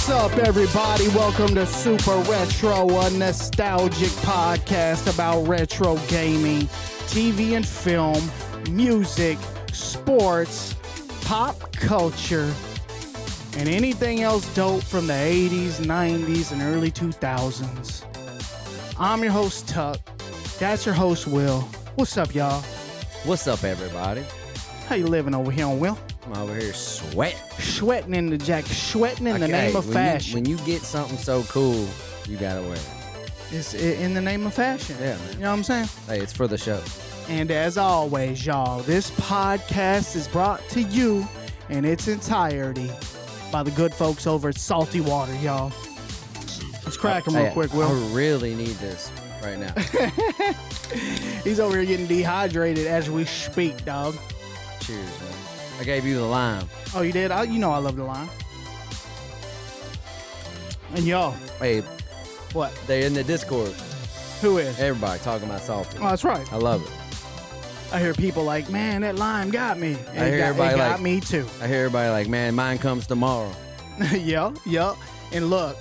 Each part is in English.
What's up, everybody? Welcome to Super Retro, a nostalgic podcast about retro gaming, TV and film, music, sports, pop culture, and anything else dope from the 80s, 90s, and early 2000s. I'm your host, Tuck. That's your host, Will. What's up, y'all? What's up, everybody? How you living over here on Will? I'm over here sweating. Sweating in the jacket, sweating in the name of fashion. When you get something so cool, you gotta wear it. It's in the name of fashion. Yeah, man. You know what I'm saying? Hey, it's for the show. And as always, y'all, this podcast is brought to you in its entirety by the good folks over at Salty Water, y'all. Let's crack them real quick, Will. I really need this right now. He's over here getting dehydrated as we speak, dog. Cheers, man. I gave you the lime. Oh, you did? You know I love the lime. And y'all. Hey, What? they're in the Discord. Who is? Everybody talking about salty. Oh, that's right. I love it. I hear people like, man, that lime got me. And I hear everybody it got like- me too. I hear everybody like, man, mine comes tomorrow. Yup. And look,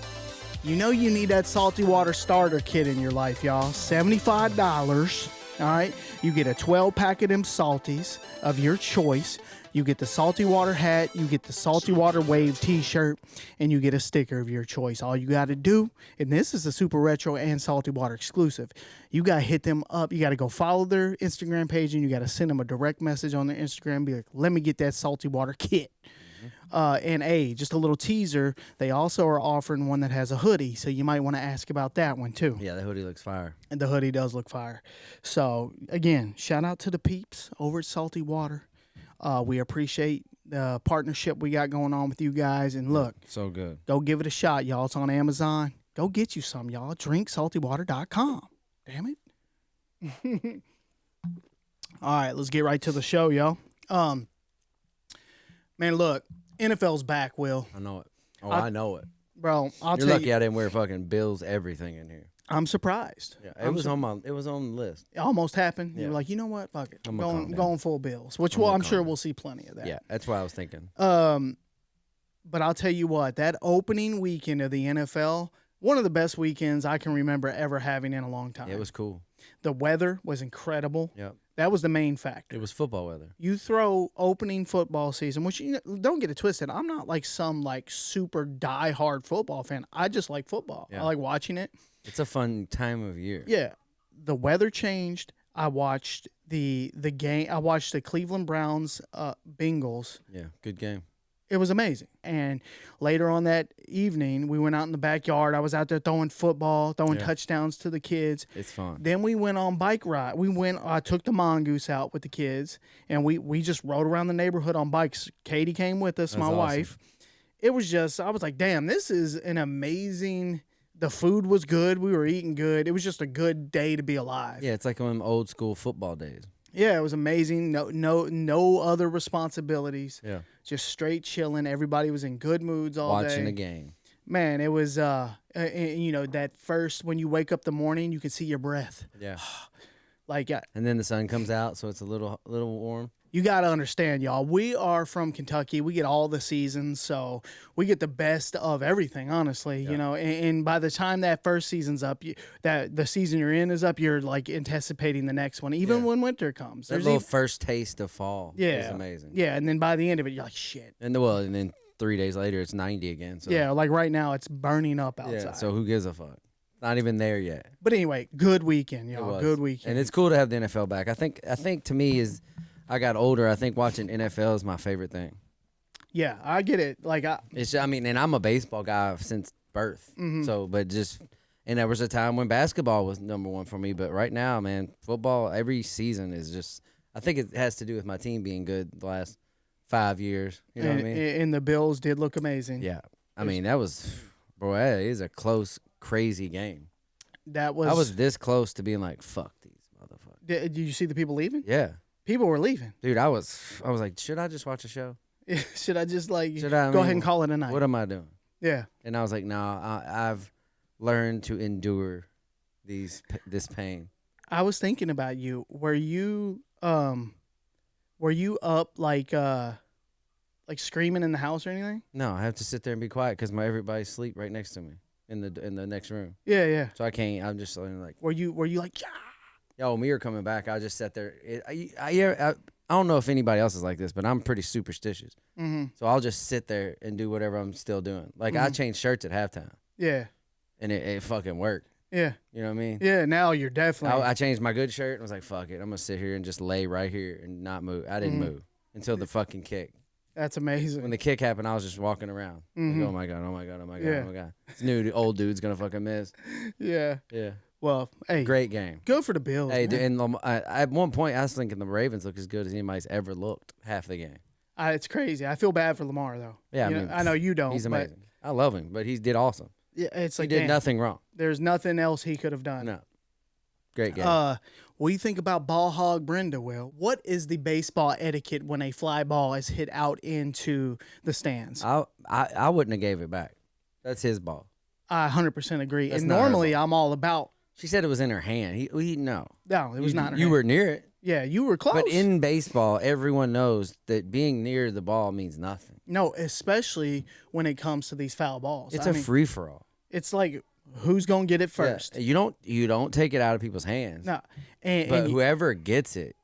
you know you need that Salty Water starter kit in your life, y'all. $75. All right. You get a 12-pack of them salties of your choice. You get the Salty Water hat, you get the Salty Water Wave t-shirt, and you get a sticker of your choice. All you got to do, and this is a Super Retro and Salty Water exclusive, you got to hit them up. You got to go follow their Instagram page, and you got to send them a direct message on their Instagram. Be like, let me get that Salty Water kit. And just a little teaser, they also are offering one that has a hoodie, so you might want to ask about that one too. Yeah, the hoodie looks fire. And the hoodie does look fire. So, again, shout out to the peeps over at Salty Water. We appreciate the partnership we got going on with you guys. And look, So good. go give it a shot, y'all. It's on Amazon. Go get you some, y'all. DrinkSaltyWater.com. Damn it. All right, let's get right to the show, y'all. Man, look, NFL's back, Will. I know it. I know it. Bro, I'll You're tell lucky you, I didn't wear fucking Bills everything in here. I'm surprised. Yeah, it was on the list. It almost happened. Yeah. You're like, you know what? Fuck it. I'm I'm going full Bills, which I'm sure we'll see plenty of that. Yeah, that's what I was thinking. But I'll tell you what, that opening weekend of the NFL, one of the best weekends I can remember ever having in a long time. Yeah, it was cool. The weather was incredible. Yep. That was the main factor. It was football weather. You throw opening football season, which don't get it twisted. I'm not like some like super diehard football fan. I just like football. Yeah. I like watching it. It's a fun time of year. Yeah. The weather changed. I watched the game. I watched the Cleveland Browns Bengals. Yeah, good game. It was amazing. And later on that evening, we went out in the backyard. I was out there throwing football, throwing touchdowns to the kids. It's fun. Then we went on bike ride. I took the mongoose out with the kids, and we just rode around the neighborhood on bikes. Katie came with us, my wife. It was just, I was like, damn, this is an amazing, the food was good. We were eating good. It was just a good day to be alive. Yeah, it's like one of them old school football days. Yeah, it was amazing. No other responsibilities. Yeah. Just straight chilling. Everybody was in good moods all day. Watching the game. Man, it was that first when you wake up the morning, you can see your breath. Yeah. Like And then the sun comes out, so it's a little warm. you got to understand, y'all. We are from Kentucky. We get all the seasons, so we get the best of everything, honestly. Yeah. You know, and by the time that first season's up, that the season you're in is up, you're like anticipating the next one, even when winter comes. That little first taste of fall is amazing. Yeah, and then by the end of it, you're like, shit. And then 3 days later, it's 90 again. So. Yeah, like right now, it's burning up outside. Yeah, so who gives a fuck? Not even there yet. But anyway, good weekend, y'all. Good weekend. And it's cool to have the NFL back. I think to me is, I got older. I think watching NFL is my favorite thing. Yeah, I get it. Like and I'm a baseball guy since birth. Mm-hmm. So, and there was a time when basketball was number one for me. But right now, man, football every season is just. I think it has to do with my team being good the last 5 years. You know what I mean? And the Bills did look amazing. Yeah, I mean that was, that is a close, crazy game. I was this close to being like, fuck these motherfuckers. Did you see the people leaving? Yeah. People were leaving. Dude, I was like, should I just watch a show? Should I just go ahead and call it a night? What am I doing? Yeah. And I was like, no, I've learned to endure this pain. I was thinking about you. Were you up like like screaming in the house or anything? No, I have to sit there and be quiet because everybody's asleep right next to me in the next room. Yeah, yeah. So I can't. I'm just like. Were you like, yeah? Yo, Mir coming back. I just sat there. I don't know if anybody else is like this, but I'm pretty superstitious. Mm-hmm. So I'll just sit there and do whatever I'm still doing. Like I change shirts at halftime. Yeah. And it fucking worked. Yeah. You know what I mean? Yeah, now you're definitely. I changed my good shirt and was like, fuck it. I'm going to sit here and just lay right here and not move. I didn't move until the fucking kick. That's amazing. When the kick happened, I was just walking around. Like, oh my God, oh my God, oh my God, oh my God. This new old dude's going to fucking miss. Yeah. Yeah. Well, hey. Great game. Good for the Bills. Hey, and at one point, I was thinking the Ravens look as good as anybody's ever looked half the game. It's crazy. I feel bad for Lamar, though. Yeah, I know you don't. He's amazing. I love him, but he did awesome. Yeah, it's like he did nothing wrong. There's nothing else he could have done. No. Great game. What do you think about ball hog Brenda, Will? What is the baseball etiquette when a fly ball is hit out into the stands? I wouldn't have gave it back. That's his ball. I 100% agree. That's and not her normally ball. I'm all about. She said it was in her hand. No. No, it was not her You hand. were near it. Yeah, you were close. But in baseball, everyone knows that being near the ball means nothing. No, especially when it comes to these foul balls. It's a free-for-all. It's like, who's going to get it first? Yeah. You don't take it out of people's hands. No. But whoever gets it,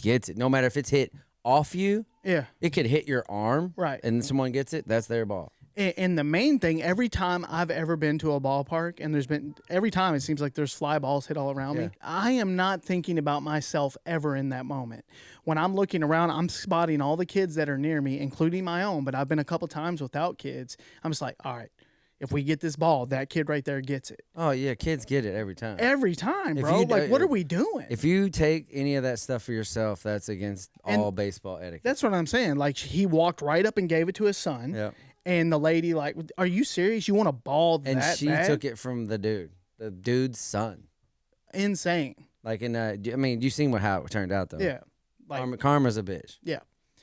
gets it. No matter if it's hit off you, it could hit your arm, right? And someone gets it, that's their ball. And the main thing, every time I've ever been to a ballpark, and every time it seems like there's fly balls hit all around me, I am not thinking about myself ever in that moment. When I'm looking around, I'm spotting all the kids that are near me, including my own, but I've been a couple times without kids. I'm just like, all right, if we get this ball, that kid right there gets it. Oh, yeah, kids get it every time. Every time, bro. What are we doing? If you take any of that stuff for yourself, that's against all baseball etiquette. That's what I'm saying. Like, he walked right up and gave it to his son. Yeah. And the lady, like, are you serious? You want a ball that bad? And she bad? took it from the dude's son. Insane. Like, you seen how it turned out, though. Yeah. Like, Karma's a bitch. Yeah.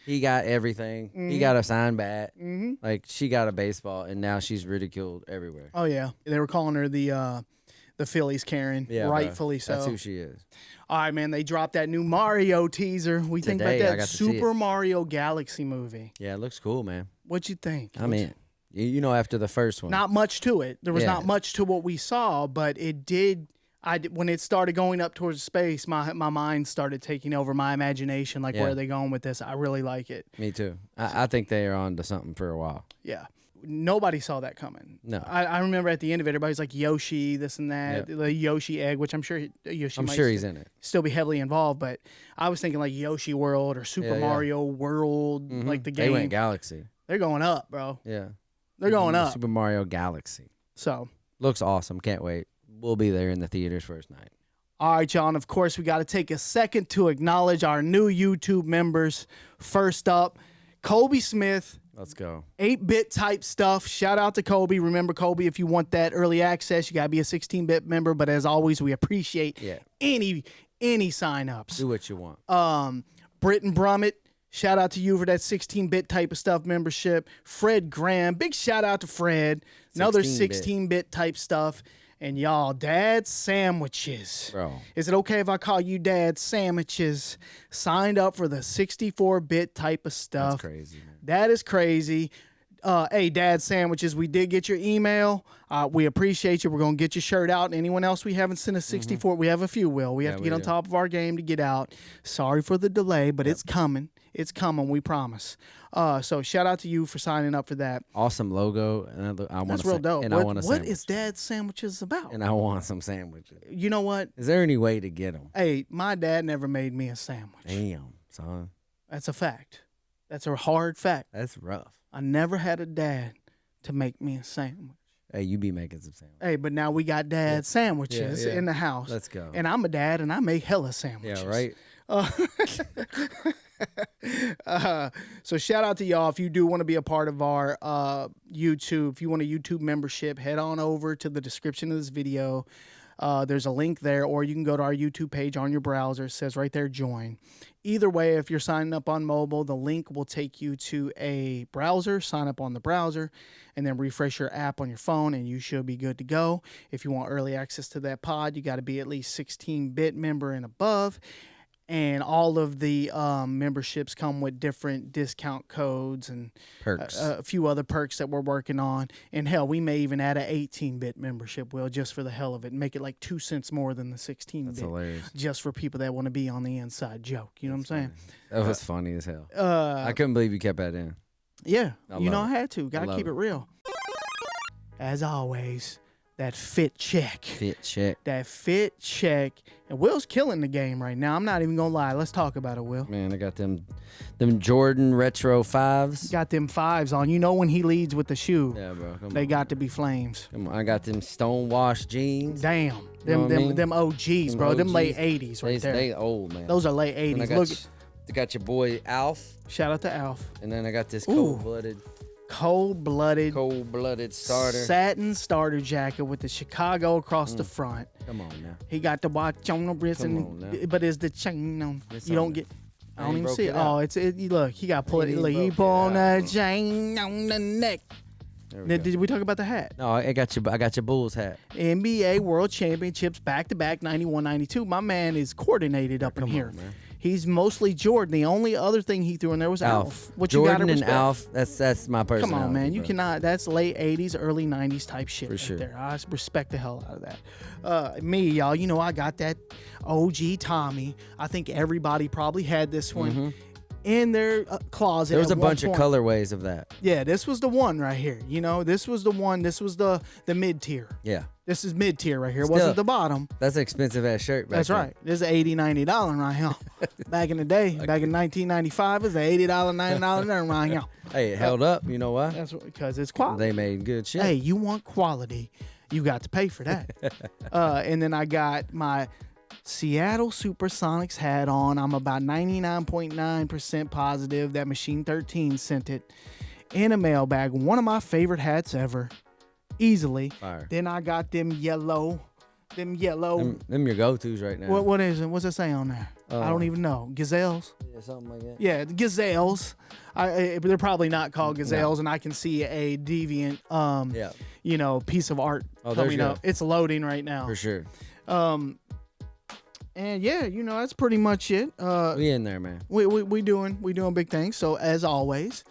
He got everything. Mm-hmm. He got a signed bat. Mm-hmm. Like, she got a baseball, and now she's ridiculed everywhere. Oh, yeah. They were calling her the Phillies Karen. Yeah, rightfully so. That's who she is. All right, man. They dropped that new Mario teaser. We think about that Super Mario Galaxy movie. Yeah, it looks cool, man. What'd you think? I mean, after the first one. Not much to it. There was not much to what we saw, but it did. When it started going up towards space, my mind started taking over my imagination. Like, where are they going with this? I really like it. Me too. I think they are on to something for a while. Yeah. Nobody saw that coming. No. I remember at the end of it, everybody's like Yoshi, this and that, the Yoshi egg, which I'm sure he's in it. Still be heavily involved, but I was thinking like Yoshi World or Super Mario World, like the game. They went Galaxy. They're going up, bro. Yeah. They're going up. Super Mario Galaxy. So. Looks awesome. Can't wait. We'll be there in the theaters first night. All right, y'all. And of course, we got to take a second to acknowledge our new YouTube members. First up, Kobe Smith. Let's go. 8-bit type stuff. Shout out to Kobe. Remember, Kobe, if you want that early access, you got to be a 16-bit member. But as always, we appreciate any sign-ups. Do what you want. Britton Brummett. Shout out to you for that 16-bit type of stuff membership. Fred Graham. Big shout out to Fred. Another 16-bit type stuff. And y'all, Dad Sandwiches. Bro. Is it okay if I call you Dad Sandwiches? Signed up for the 64-bit type of stuff. That's crazy, man. That is crazy. Hey, Dad Sandwiches, we did get your email. We appreciate you. We're going to get your shirt out. Anyone else we haven't sent a 64? We have a few, Will. We have to get on top of our game to get out. Sorry for the delay, but it's coming. It's coming, we promise. So shout out to you for signing up for that. Awesome logo. That's real dope. And what is Dad Sandwiches about? And I want some sandwiches. You know what? Is there any way to get them? Hey, my dad never made me a sandwich. Damn, son. That's a fact. That's a hard fact. That's rough. I never had a dad to make me a sandwich. Hey, you be making some sandwiches. Hey, but now we got dad sandwiches in the house. Let's go. And I'm a dad, and I make hella sandwiches. Yeah, right? So shout out to y'all. If you do want to be a part of our YouTube, if you want a YouTube membership, head on over to the description of this video. There's a link there, or you can go to our YouTube page on your browser. It says right there, join. Either way, if you're signing up on mobile, the link will take you to a browser. Sign up on the browser, and then refresh your app on your phone, and you should be good to go. If you want early access to that pod, you got to be at least 16-bit member and above. And all of the memberships come with different discount codes and Perks. a few other perks that we're working on. And hell, we may even add an 18-bit membership, Will, just for the hell of it, and make it like 2 cents more than the 16-bit. That's hilarious. Just for people that want to be on the inside joke. You know what I'm saying? That was funny as hell. I I couldn't believe you kept that in. Yeah, I you know love I had to. Got to keep it real. As always, that fit check. Fit check. That fit check. And Will's killing the game right now. I'm not even going to lie. Let's talk about it, Will. Man, I got them Jordan Retro 5s. Got them 5s on. You know when he leads with the shoe, Yeah, bro. they got to be flames. Come on. I got them Stonewash jeans. Damn. You know what I mean? Them OGs, bro. Them late 80s right there. They old, man. Those are late And I 80s. got, Look, I got your boy Alf. shout out to Alf. And then I got this Ooh. cold-blooded starter. Satin starter jacket with the Chicago across the front. Come on now. He got the watch on the wrist, Come on now. but is the chain on? It's You on don't there. get. I I don't ain't even broke see it. it out. Oh, look. He got pull it. ain't Look, he broke it pull on out. the chain on the neck. There we Now, go. did we talk about the hat? No, I got your Bulls hat. NBA World Championships back to back 91, 92. My man is coordinated up in Come here. on, man. He's mostly Jordan. The only other thing he threw in there was Alf. What you Jordan gotta and respect. Alf, that's my personality. Come on, man. You bro. cannot. That's late 80s, early 90s type shit right sure. there. I respect the hell out of that. Me, y'all, you know, I got that OG Tommy. I think everybody probably had this one in their closet. There was at a one bunch of point. colorways of that. Yeah, this was the one right here. You know, this was the one. This was the mid tier. Yeah. This is mid tier right here. It Still, wasn't the bottom. That's an expensive ass shirt back That's then. right. This is $80, $90 right here. Back in the day, back in 1995, it was an $80, $90 right here. Hey, it held up. You know why? That's because it's quality. They made good shit. Hey, you want quality, you got to pay for that. And then I got my Seattle Supersonics hat on. I'm about 99.9% positive that Machine 13 sent it in a mailbag. One of my favorite hats ever, easily. Fire. Then I got them yellow. Them your go-tos right now. What is it? What's it say on there? I don't even know. Gazelles? Yeah, something like that. Yeah, the gazelles. They're probably not called gazelles, and I can see a deviant, Yeah, you know, piece of art there's coming your- up. It's loading right now. for sure. And yeah, you know, that's pretty much it. We in there, man. We doing big things. So as always,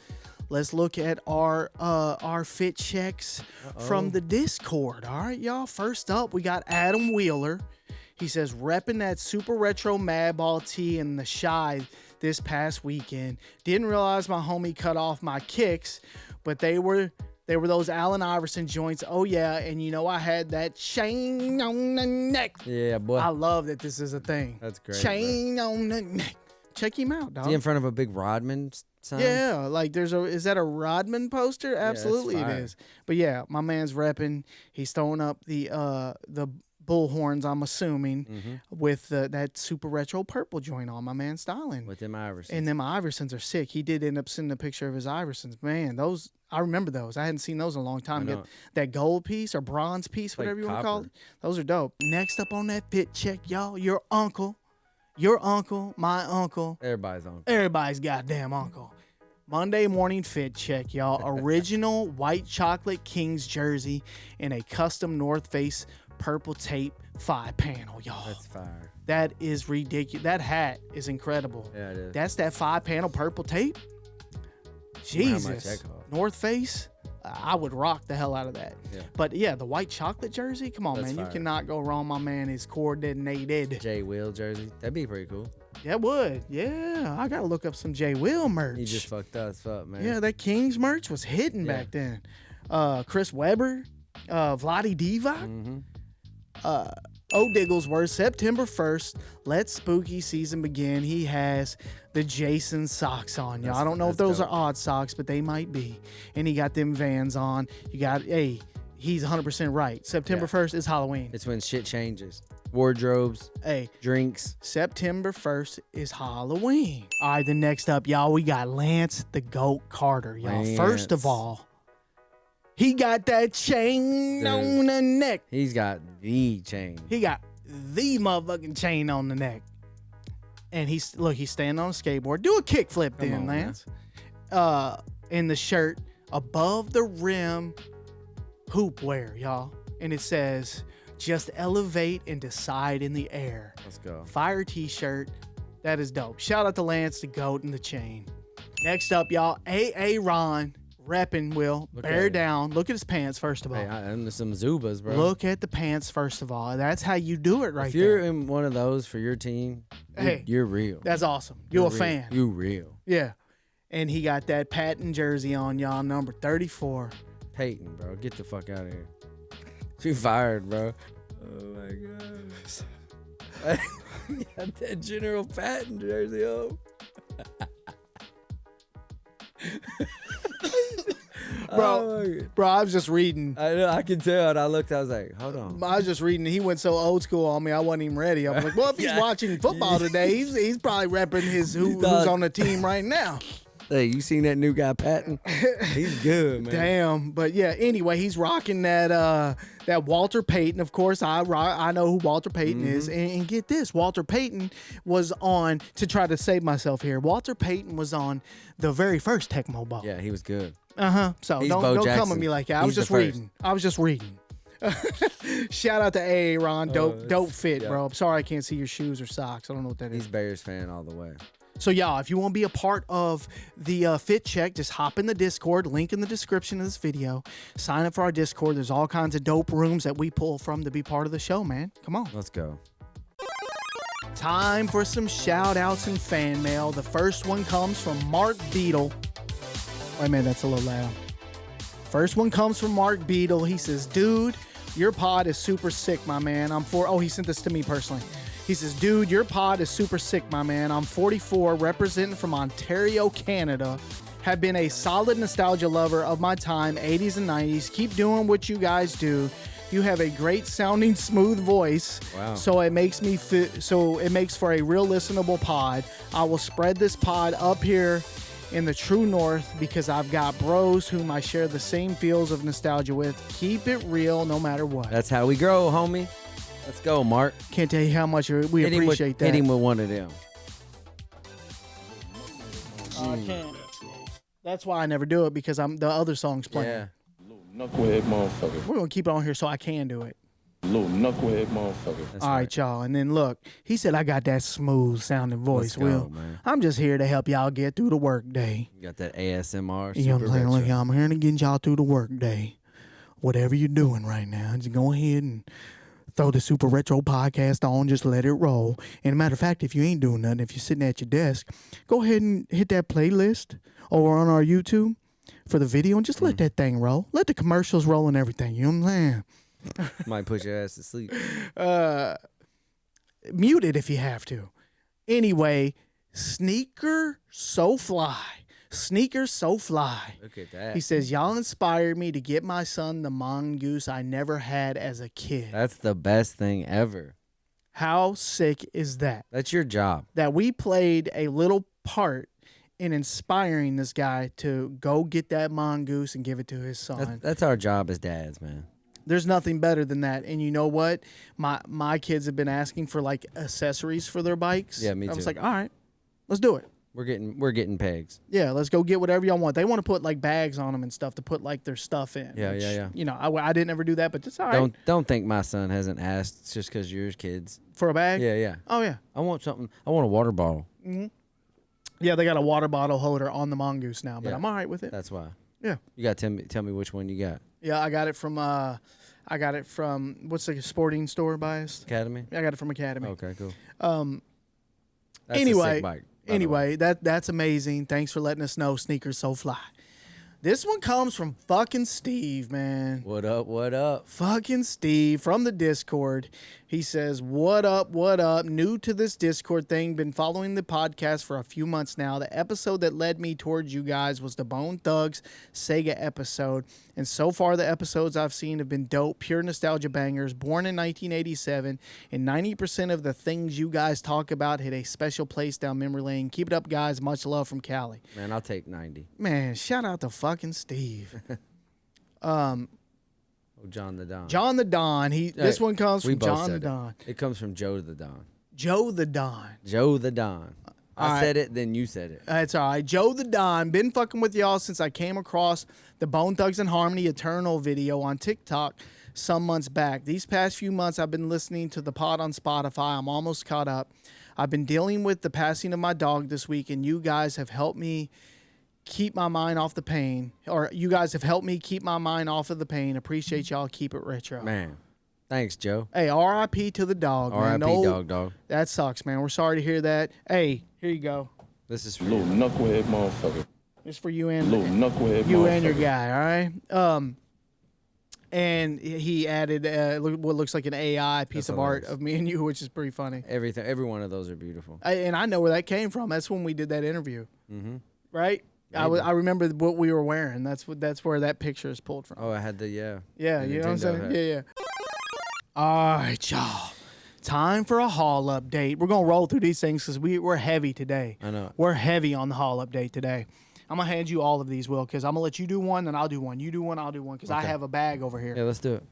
let's look at our fit checks from the Discord. All right, y'all. First up, we got Adam Wheeler. He says, repping that super retro Madball tee in the Shy this past weekend. Didn't realize my homie cut off my kicks, but they were those Allen Iverson joints. Oh yeah, and you know I had that chain on the neck. Yeah, boy. I love that this is a thing. That's great, Chain on the neck. Check him out, dog. Is he in front of a big Rodman sign? Yeah, like is that a Rodman poster? Absolutely it fire. is. But yeah, my man's repping. He's throwing up the bullhorns, I'm assuming, with that super retro purple joint on. My man styling. With them Iverson. And them Iversons are sick. He did end up sending a picture of his Iversons. Man, those, I remember those. I hadn't seen those in a long time. know. That gold piece or bronze piece, Like whatever you want to call copper. it. Those are dope. Next up on that fit check, y'all, your uncle, my uncle, Everybody's on. everybody's goddamn uncle. Monday morning fit check, y'all. Original white chocolate Kings jersey in a custom North Face purple tape 5-panel, y'all. That's fire. That is ridiculous. That hat is incredible. Yeah, it is. That's that 5-panel purple tape. How much Jesus. that cost? North Face. I would rock the hell out of that. Yeah. But yeah, the white chocolate jersey. Come on, That's man. fire. You cannot go wrong. My man is coordinated. Jay Will jersey. That'd be pretty cool. That would. Yeah. I got to look up some J. Will merch. He just fucked us up, man. Yeah, that Kings merch was hitting back then. Chris Webber, Vlade Divac, O. Digglesworth, September 1st, let spooky season begin. He has the Jason socks on, y'all. I don't know if those are odd socks, but they might be. And he got them Vans on. You got, hey, he's 100% right. September 1st is Halloween. It's when shit changes. Wardrobes, Hey, drinks. September 1st is Halloween. All right, the next up, y'all, we got Lance the Goat Carter, y'all. First of Lance. all, he got that chain Dude. on the neck. He's got the chain. He got the motherfucking chain on the neck. And he's standing on a skateboard. Do a kickflip then, on, man. Lance. In the shirt, above the rim, hoop wear, y'all. And it says, just elevate and decide in the air. Let's go. Fire t-shirt, That is dope. Shout out to Lance, the GOAT, and the chain. Next up, y'all, A.A. Ron, repping Will. Bear down. Look at his pants, first of all. Hey, I'm some Zubas, bro. Look at the pants, first of all. That's how you do it right If you're there. in one of those for your team, Hey, you're real. That's awesome. You're a real. fan. You real. Yeah. And he got that patent jersey on, y'all, number 34. Peyton, bro. Get the fuck out of here. You fired, bro. Oh, my God. Got that General Patton jersey on. Bro, I was just reading. I know, I can tell. And I looked, I was like, hold on. I was just reading. He went so old school on me, I wasn't even ready. I was like, well, if he's watching football today, he's probably repping who's on the team right now. Hey, you seen that new guy, Patton? He's good, man. Damn. But yeah, anyway, he's rocking that Walter Payton. Of course, I know who Walter Payton is. And get this, Walter Payton was on, to try to save myself here, Walter Payton was on the very first Tecmo Bowl. Yeah, he was good. So He's don't come Jackson. at me like that. I was He's just reading. Shout out to A.A. Ron. Dope fit, bro. I'm sorry I can't see your shoes or socks. I don't know what that is. He's Bears fan all the way. So, y'all, if you want to be a part of the fit check, just hop in the Discord. Link in the description of this video. Sign up for our Discord. There's all kinds of dope rooms that we pull from to be part of the show, man. Come on. Let's go. Time for some shout-outs and fan mail. The first one comes from Mark Beadle. Wait a minute, that's a little loud. First one comes from Mark Beadle. He says, dude, your pod is super sick, my man. He sent this to me personally. He says, dude, your pod is super sick, my man. I'm 44, representing from Ontario, Canada. Have been a solid nostalgia lover of my time, 80s and 90s. Keep doing what you guys do. You have a great sounding, smooth voice. Wow. So it makes for a real listenable pod. I will spread this pod up here in the true north because I've got bros whom I share the same feels of nostalgia with. Keep it real no matter what. That's how we grow, homie. Let's go, Mark. Can't tell you how much we appreciate that. Hit him with one of them. I can't. That's why I never do it, because the other song's playing. Yeah. Little knucklehead motherfucker. We're going to keep it on here so I can do it. Little knucklehead motherfucker. That's All right, y'all. And then look, he said I got that smooth sounding voice, Let's go, Will. man. I'm just here to help y'all get through the work day. You got that ASMR. You know what I'm saying? retro. Look, I'm here to get y'all through the work day. Whatever you're doing right now, just go ahead and throw the Super Retro podcast on. Just let it roll. And a matter of fact, if you ain't doing nothing, if you're sitting at your desk, go ahead and hit that playlist over on our YouTube for the video and just let that thing roll. Let the commercials roll and everything. You know what I'm saying? Might put your ass to sleep. Mute it if you have to. Anyway, Sneaker So Fly. Sneaker So Fly. Look at that. He says, y'all inspired me to get my son the mongoose I never had as a kid. That's the best thing ever. How sick is that? That's your job. That we played a little part in inspiring this guy to go get that mongoose and give it to his son. That's our job as dads, man. There's nothing better than that. And you know what? My kids have been asking for like accessories for their bikes. Yeah, me I was too. like, all right, let's do it. We're getting pegs. Yeah, let's go get whatever y'all want. They want to put like bags on them and stuff to put like their stuff in. Yeah, which, yeah. You know, I didn't ever do that, but it's all right. Don't think my son hasn't asked. It's just because you're his kids. For a bag? Yeah. Oh, yeah. I want something. I want a water bottle. Yeah, they got a water bottle holder on the mongoose now, but Yeah. I'm all right with it. That's why. Yeah. You got to tell me which one you got. Yeah, I got it from what's the sporting store bias? Academy. I got it from Academy. Okay, cool. That's a Anyway, sick bike, by the way. that's amazing. Thanks for letting us know. Sneakers So Fly. This one comes from fucking Steve, man. What up? What up? Fucking Steve from the Discord. He says, what up, what up? New to this Discord thing. Been following the podcast for a few months now. The episode that led me towards you guys was the Bone Thugs Sega episode. And so far, the episodes I've seen have been dope. Pure nostalgia bangers. Born in 1987. And 90% of the things you guys talk about hit a special place down memory lane. Keep it up, guys. Much love from Cali. Man, I'll take 90. Man, shout out to fucking Steve. Oh, John the Don. John the Don. This one comes We from both John the said it. Don. It comes from Joe the Don. Joe the Don. Joe the Don. I said it, then you said it. That's all right. Joe the Don. Been fucking with y'all since I came across the Bone Thugs and Harmony Eternal video on TikTok. some months back. These past few months, I've been listening to the pod on Spotify. I'm almost caught up. I've been dealing with the passing of my dog this week, and you guys have helped me keep my mind off the pain. Or you guys have helped me keep my mind off of the pain. Appreciate y'all. Keep it retro. Man, thanks, Joe. Hey, R.I.P. to the dog, man. R.I.P. dog. That sucks, man. We're sorry to hear that. Hey, here you go. This is for Little knucklehead motherfucker. It's for you and Little knucklehead you motherfucker. and your guy, all right? And he added what looks like an AI piece That's of art hilarious. of me and you, which is pretty funny. everything. Every one of those are beautiful. And I know where that came from. That's when we did that interview, right? Maybe. I remember what we were wearing. That's where that picture is pulled from. Oh, I had the Yeah, the you know what I'm Nintendo saying? hat. Yeah. All right, y'all. Time for a haul update. We're gonna roll through these things because we're heavy today. I know. We're heavy on the haul update today. I'm gonna hand you all of these, Will, because I'm gonna let you do one, then I'll do one. You do one, I'll do one, because I Okay. have a bag over here. Yeah, let's do it.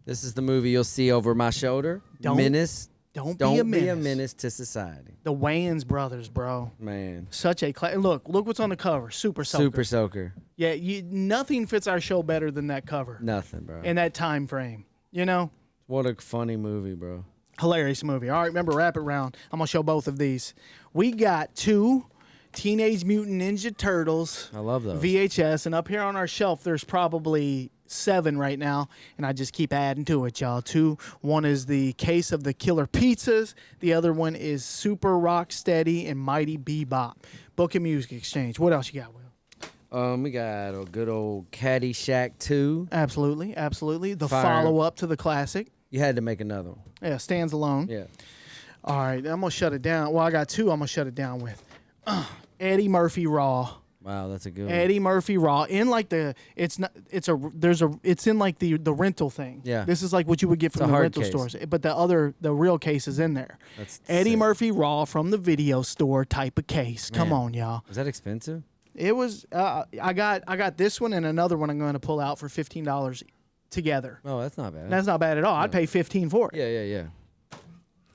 This is the movie you'll see over my shoulder. Don't Menace. Don't Don't be a menace. to society. The Wayans brothers, bro. Man. Such a look what's on the cover. Super soaker. Super soaker. Yeah, nothing fits our show better than that cover Nothing, bro. and that time frame. You know, What a funny movie, bro. hilarious movie. All right, remember, wrap it round. I'm gonna show both of these. We got 2 Teenage Mutant Ninja Turtles I love those. VHS, and up here on our shelf, there's probably 7 right now, and I just keep adding to it, y'all. 2. One is the Case of the Killer Pizzas. The other one is Super Rocksteady and Mighty Bebop. Book and Music Exchange. What else you got, Will? We got a good old Caddyshack 2. Absolutely. The Fire. follow-up to the classic. You had to make another one. Yeah, Stands Alone. Yeah. All right, I'm going to shut it down. Well, I got 2 I'm going to shut it down with. Eddie Murphy Raw. Wow, that's a good one. Eddie Murphy Raw in like it's in like the rental thing. Yeah. This is like what you would get It's from a the hard rental case. stores. But the real case is in there. That's Eddie sick. Murphy Raw from the video store type of case. Come Man. on, y'all. Was that expensive? It was I got this one and another one I'm going to pull out for $15 together. Oh, that's not bad. That's not bad at all. I'd pay $15 for it. Yeah.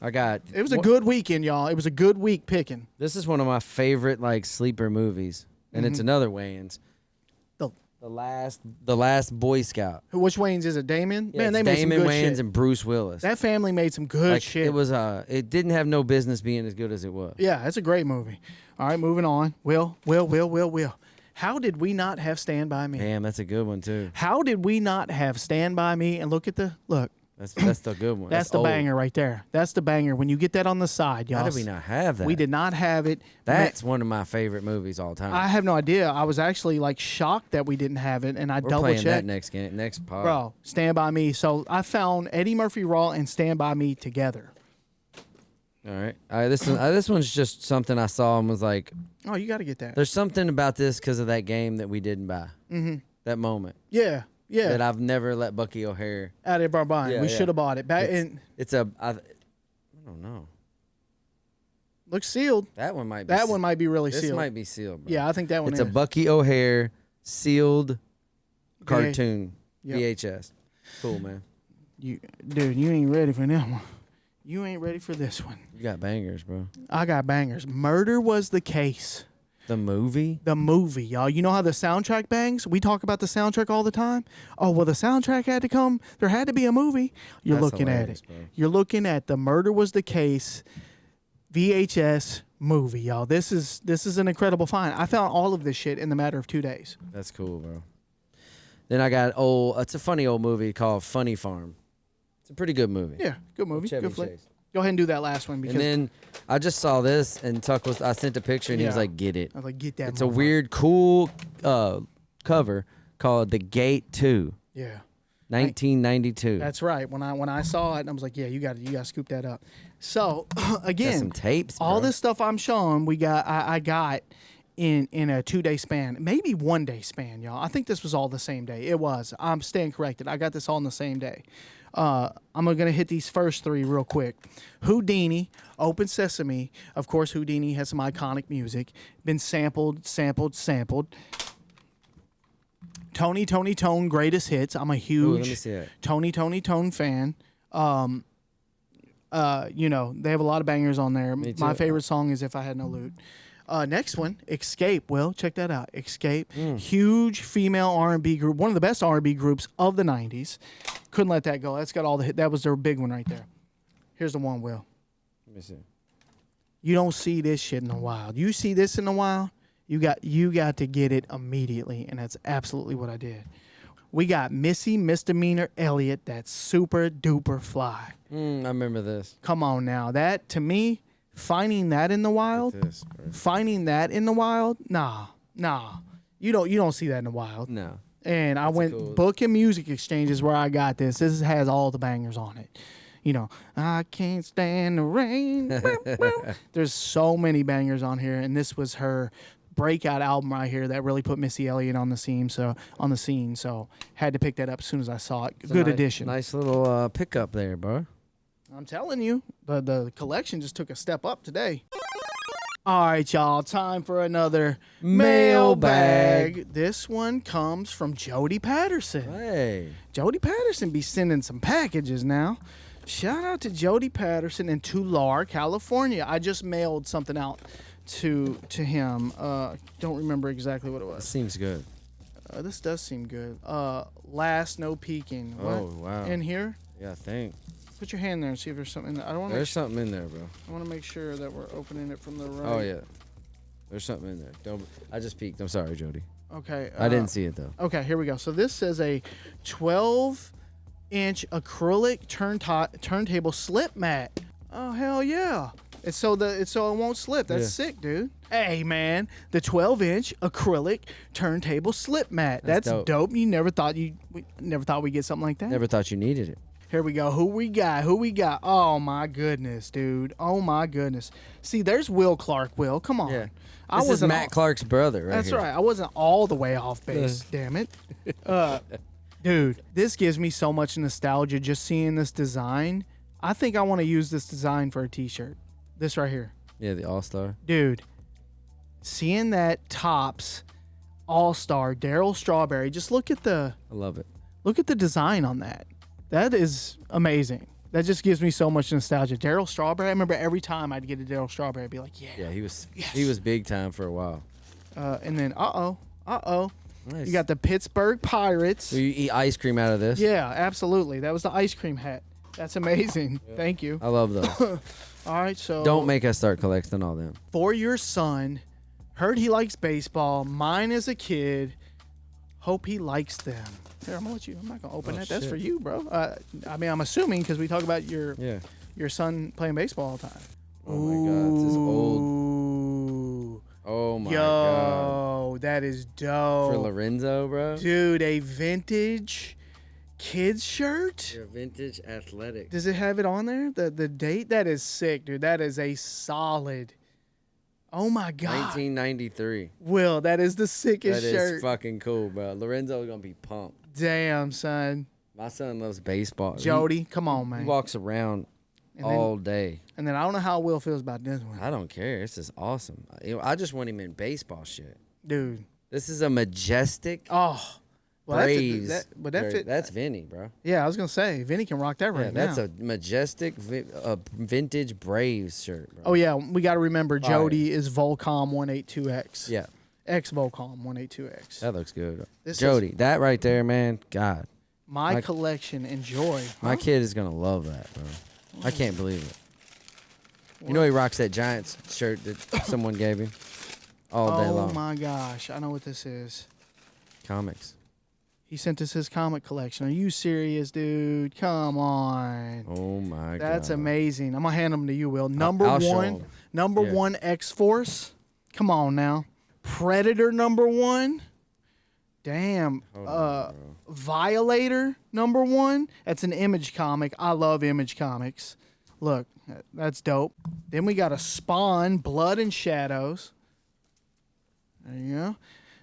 I got. It was a good weekend, y'all. It was a good week picking. This is one of my favorite like sleeper movies, and it's another Wayans. The- The last Boy Scout. Which Wayans is it? Damon? Yeah, Man, they it's made some Damon good Wayans shit. and Bruce Willis. That family made some good like, shit. It was it didn't have no business being as good as it was. Yeah, it's a great movie. All right, moving on. Will. How did we not have Stand By Me? Damn, that's a good one too. How did we not have Stand By Me? And look. That's the good one. That's the old. banger right there. That's the banger. When you get that on the side, y'all. How did we not have that? We did not have it. That's one of my favorite movies all time. I have no idea. I was actually like shocked that we didn't have it, and I We're double playing that checked. next pod. Bro, Stand By Me. So I found Eddie Murphy Raw and Stand By Me together. All right. This one's just something I saw and was like, Oh, you got to get that. there's something about this because of that game that we didn't buy. Mm-hmm. That moment. Yeah. That I've never let Bucky O'Hare. Out of our buying. Yeah, We yeah. should have bought it. I don't know. looks sealed. That one might be. That one might be really This sealed. might be sealed, bro. Yeah, I think that one It's is. a Bucky O'Hare sealed cartoon Yep. VHS. Cool, man. Dude, you ain't ready for that one. You ain't ready for this one. You got bangers, bro. I got bangers. Murder Was the Case. The movie. The movie, y'all. You know how the soundtrack bangs? We talk about the soundtrack all the time. Oh, well, the soundtrack had to come. There had to be a movie. You're That's looking at hilarious, it. bro. You're looking at the Murder Was the Case VHS movie, y'all. This is an incredible find. I found all of this shit in the matter of 2 days. That's cool, bro. Then I got it's a funny old movie called Funny Farm. It's a pretty good movie. Yeah, good movie. Chevy Good flick. Chase. Go ahead and do that last one because And then I just saw this, and I sent a picture, and he was Yeah. like, "Get it." I was like, get that. It's a motherfucker. weird, cool cover called The Gate 2, Yeah. 1992. That's right. When I saw it, I was like, yeah, you got to scoop that up. So Got again, some tapes, all bro. this stuff I'm showing, I got in a 2 day span, maybe 1 day span, y'all. I think this was all the same day. It was. I'm staying corrected. I got this all in the same day. I'm gonna hit these first 3 real quick. Houdini, Open Sesame. Of course, Houdini has some iconic music. Been sampled. Tony Tone, Greatest Hits. I'm a Ooh, huge let me see that. Tony Tone fan. You know, they have a lot of bangers on there. Me My too. favorite song is If I Had No Loot. Next one, Escape. Will, check that out. Escape, huge female R&B group, one of the best R&B groups of the '90s. Couldn't let that go. That's got all the hit. That was their big one right there. Here's the one, Will. Let me see. You don't see this shit in the wild. You see this in the wild, you got to get it immediately, and that's absolutely what I did. We got Missy Misdemeanor Elliott. That's super duper fly. I remember this. Come on now, that to me. Finding that in the wild, nah. You don't see that in the wild. No. And I went Book and Music Exchange is where I got this. This has all the bangers on it. You know, I can't stand the rain. There's so many bangers on here, and this was her breakout album right here that really put Missy Elliott on the scene. So had to pick that up as soon as I saw it. Good addition. Nice little pickup there, bro. I'm telling you, the collection just took a step up today. All right, y'all, time for another mailbag. This one comes from Jody Patterson. Hey. Jody Patterson be sending some packages now. Shout out to Jody Patterson in Tulare, California. I just mailed something out to him. Don't remember exactly what it was. Seems good. This does seem good. Last No Peeking. Oh, wow. In here? Yeah, I think. Put your hand there and see if there's something in there. There's something in there, bro. I want to make sure that we're opening it from the right. Oh, yeah. There's something in there. I just peeked. I'm sorry, Jody. Okay. I didn't see it, though. Okay, here we go. So this is a 12-inch acrylic turntable slip mat. Oh, hell yeah. It's so it won't slip. That's sick, dude. Hey, man, the 12-inch acrylic turntable slip mat. That's dope. We never thought we'd get something like that. Never thought you needed it. Here we go. Who we got? Oh, my goodness, dude. Oh, my goodness. See, there's Will Clark. Will, come on. Yeah. This is Matt Clark's brother, right? That's here. right. I wasn't all the way off base, damn it. Dude, this gives me so much nostalgia just seeing this design. I think I want to use this design for a T-shirt. This right here. Yeah, the All-Star. Dude, seeing that Topps All-Star Daryl Strawberry, just look at the... I love it. Look at the design on that. That is amazing. That just gives me so much nostalgia. Daryl Strawberry, I remember every time I'd get a Daryl Strawberry, I'd be like, yeah. Yeah, he was big time for a while. And then, nice. You got the Pittsburgh Pirates. Will you eat ice cream out of this? Yeah, absolutely. That was the ice cream hat. That's amazing. Yeah. Thank you. I love those. All right, so. Don't make us start collecting all them. For your son, heard he likes baseball. Mine as a kid. Hope he likes them. Here, I'm not gonna open that. That's for you, bro. I mean, I'm assuming because we talk about your son playing baseball all the time. Oh my God, this is old. Oh my God. Yo, that is dope. For Lorenzo, bro. Dude, a vintage kids shirt. Your vintage athletic. Does it have it on there? The date? That is sick, dude. That is a solid. Oh my God. 1993. Will, that is the sickest shirt. That is fucking cool, bro. Lorenzo's gonna be pumped. Damn, son. My son loves baseball. Jody, come on, man. He walks around all day. And then I don't know how Will feels about this one. I don't care. This is awesome. I just want him in baseball shit. Dude. This is a majestic Braves. That's Vinny, bro. Yeah, I was going to say, Vinny can rock that right now. That's a majestic vintage Braves shirt, bro. Oh, yeah. We got to remember Jody is Volcom 182X. Yeah. X-Volcom 182X. That looks good. Jody, that right there, man, God. My collection, enjoy. My kid is going to love that, bro. I can't believe it. You know he rocks that Giants shirt that someone gave him all day long. Oh, my gosh. I know what this is. Comics. He sent us his comic collection. Are you serious, dude? Come on. Oh, my God. That's amazing. I'm going to hand them to you, Will. Number one, X-Force. Come on now. Predator number 1. Damn. Violator number 1. That's an Image comic. I love Image comics. Look, that's dope. Then we got a Spawn, Blood and Shadows. There you go.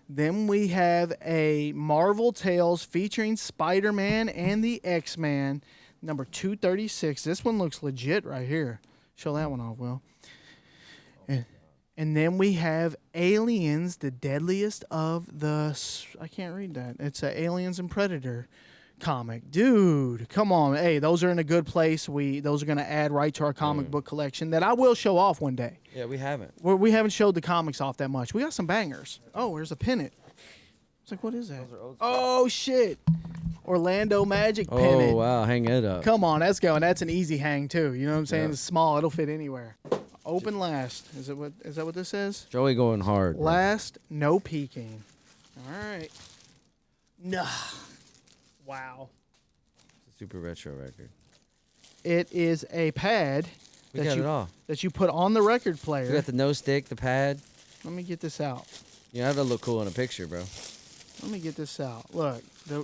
Then we have a Marvel Tales featuring Spider-Man and the X-Man, number 236. This one looks legit right here. Show that one off, Will. And then we have Aliens, the deadliest of the... I can't read that. It's Aliens and Predator comic. Dude, come on. Hey, those are in a good place. Those are going to add right to our comic book collection that I will show off one day. Yeah, we haven't. We haven't showed the comics off that much. We got some bangers. Oh, there's a pennant. It's like, what is that? Oh, shit. Orlando Magic pennant. Oh, wow. Hang it up. Come on, let's go. And that's an easy hang, too. You know what I'm saying? It's small. It'll fit anywhere. Open last. Is that what this says? Joey going hard. Bro. Last, no peeking. All right. Nah. Wow. It's a super retro record. It is a pad We got it all. that you put on the record player. We got the no stick, the pad. Let me get this out. You know, that'll look cool in a picture, bro. Let me get this out. Look.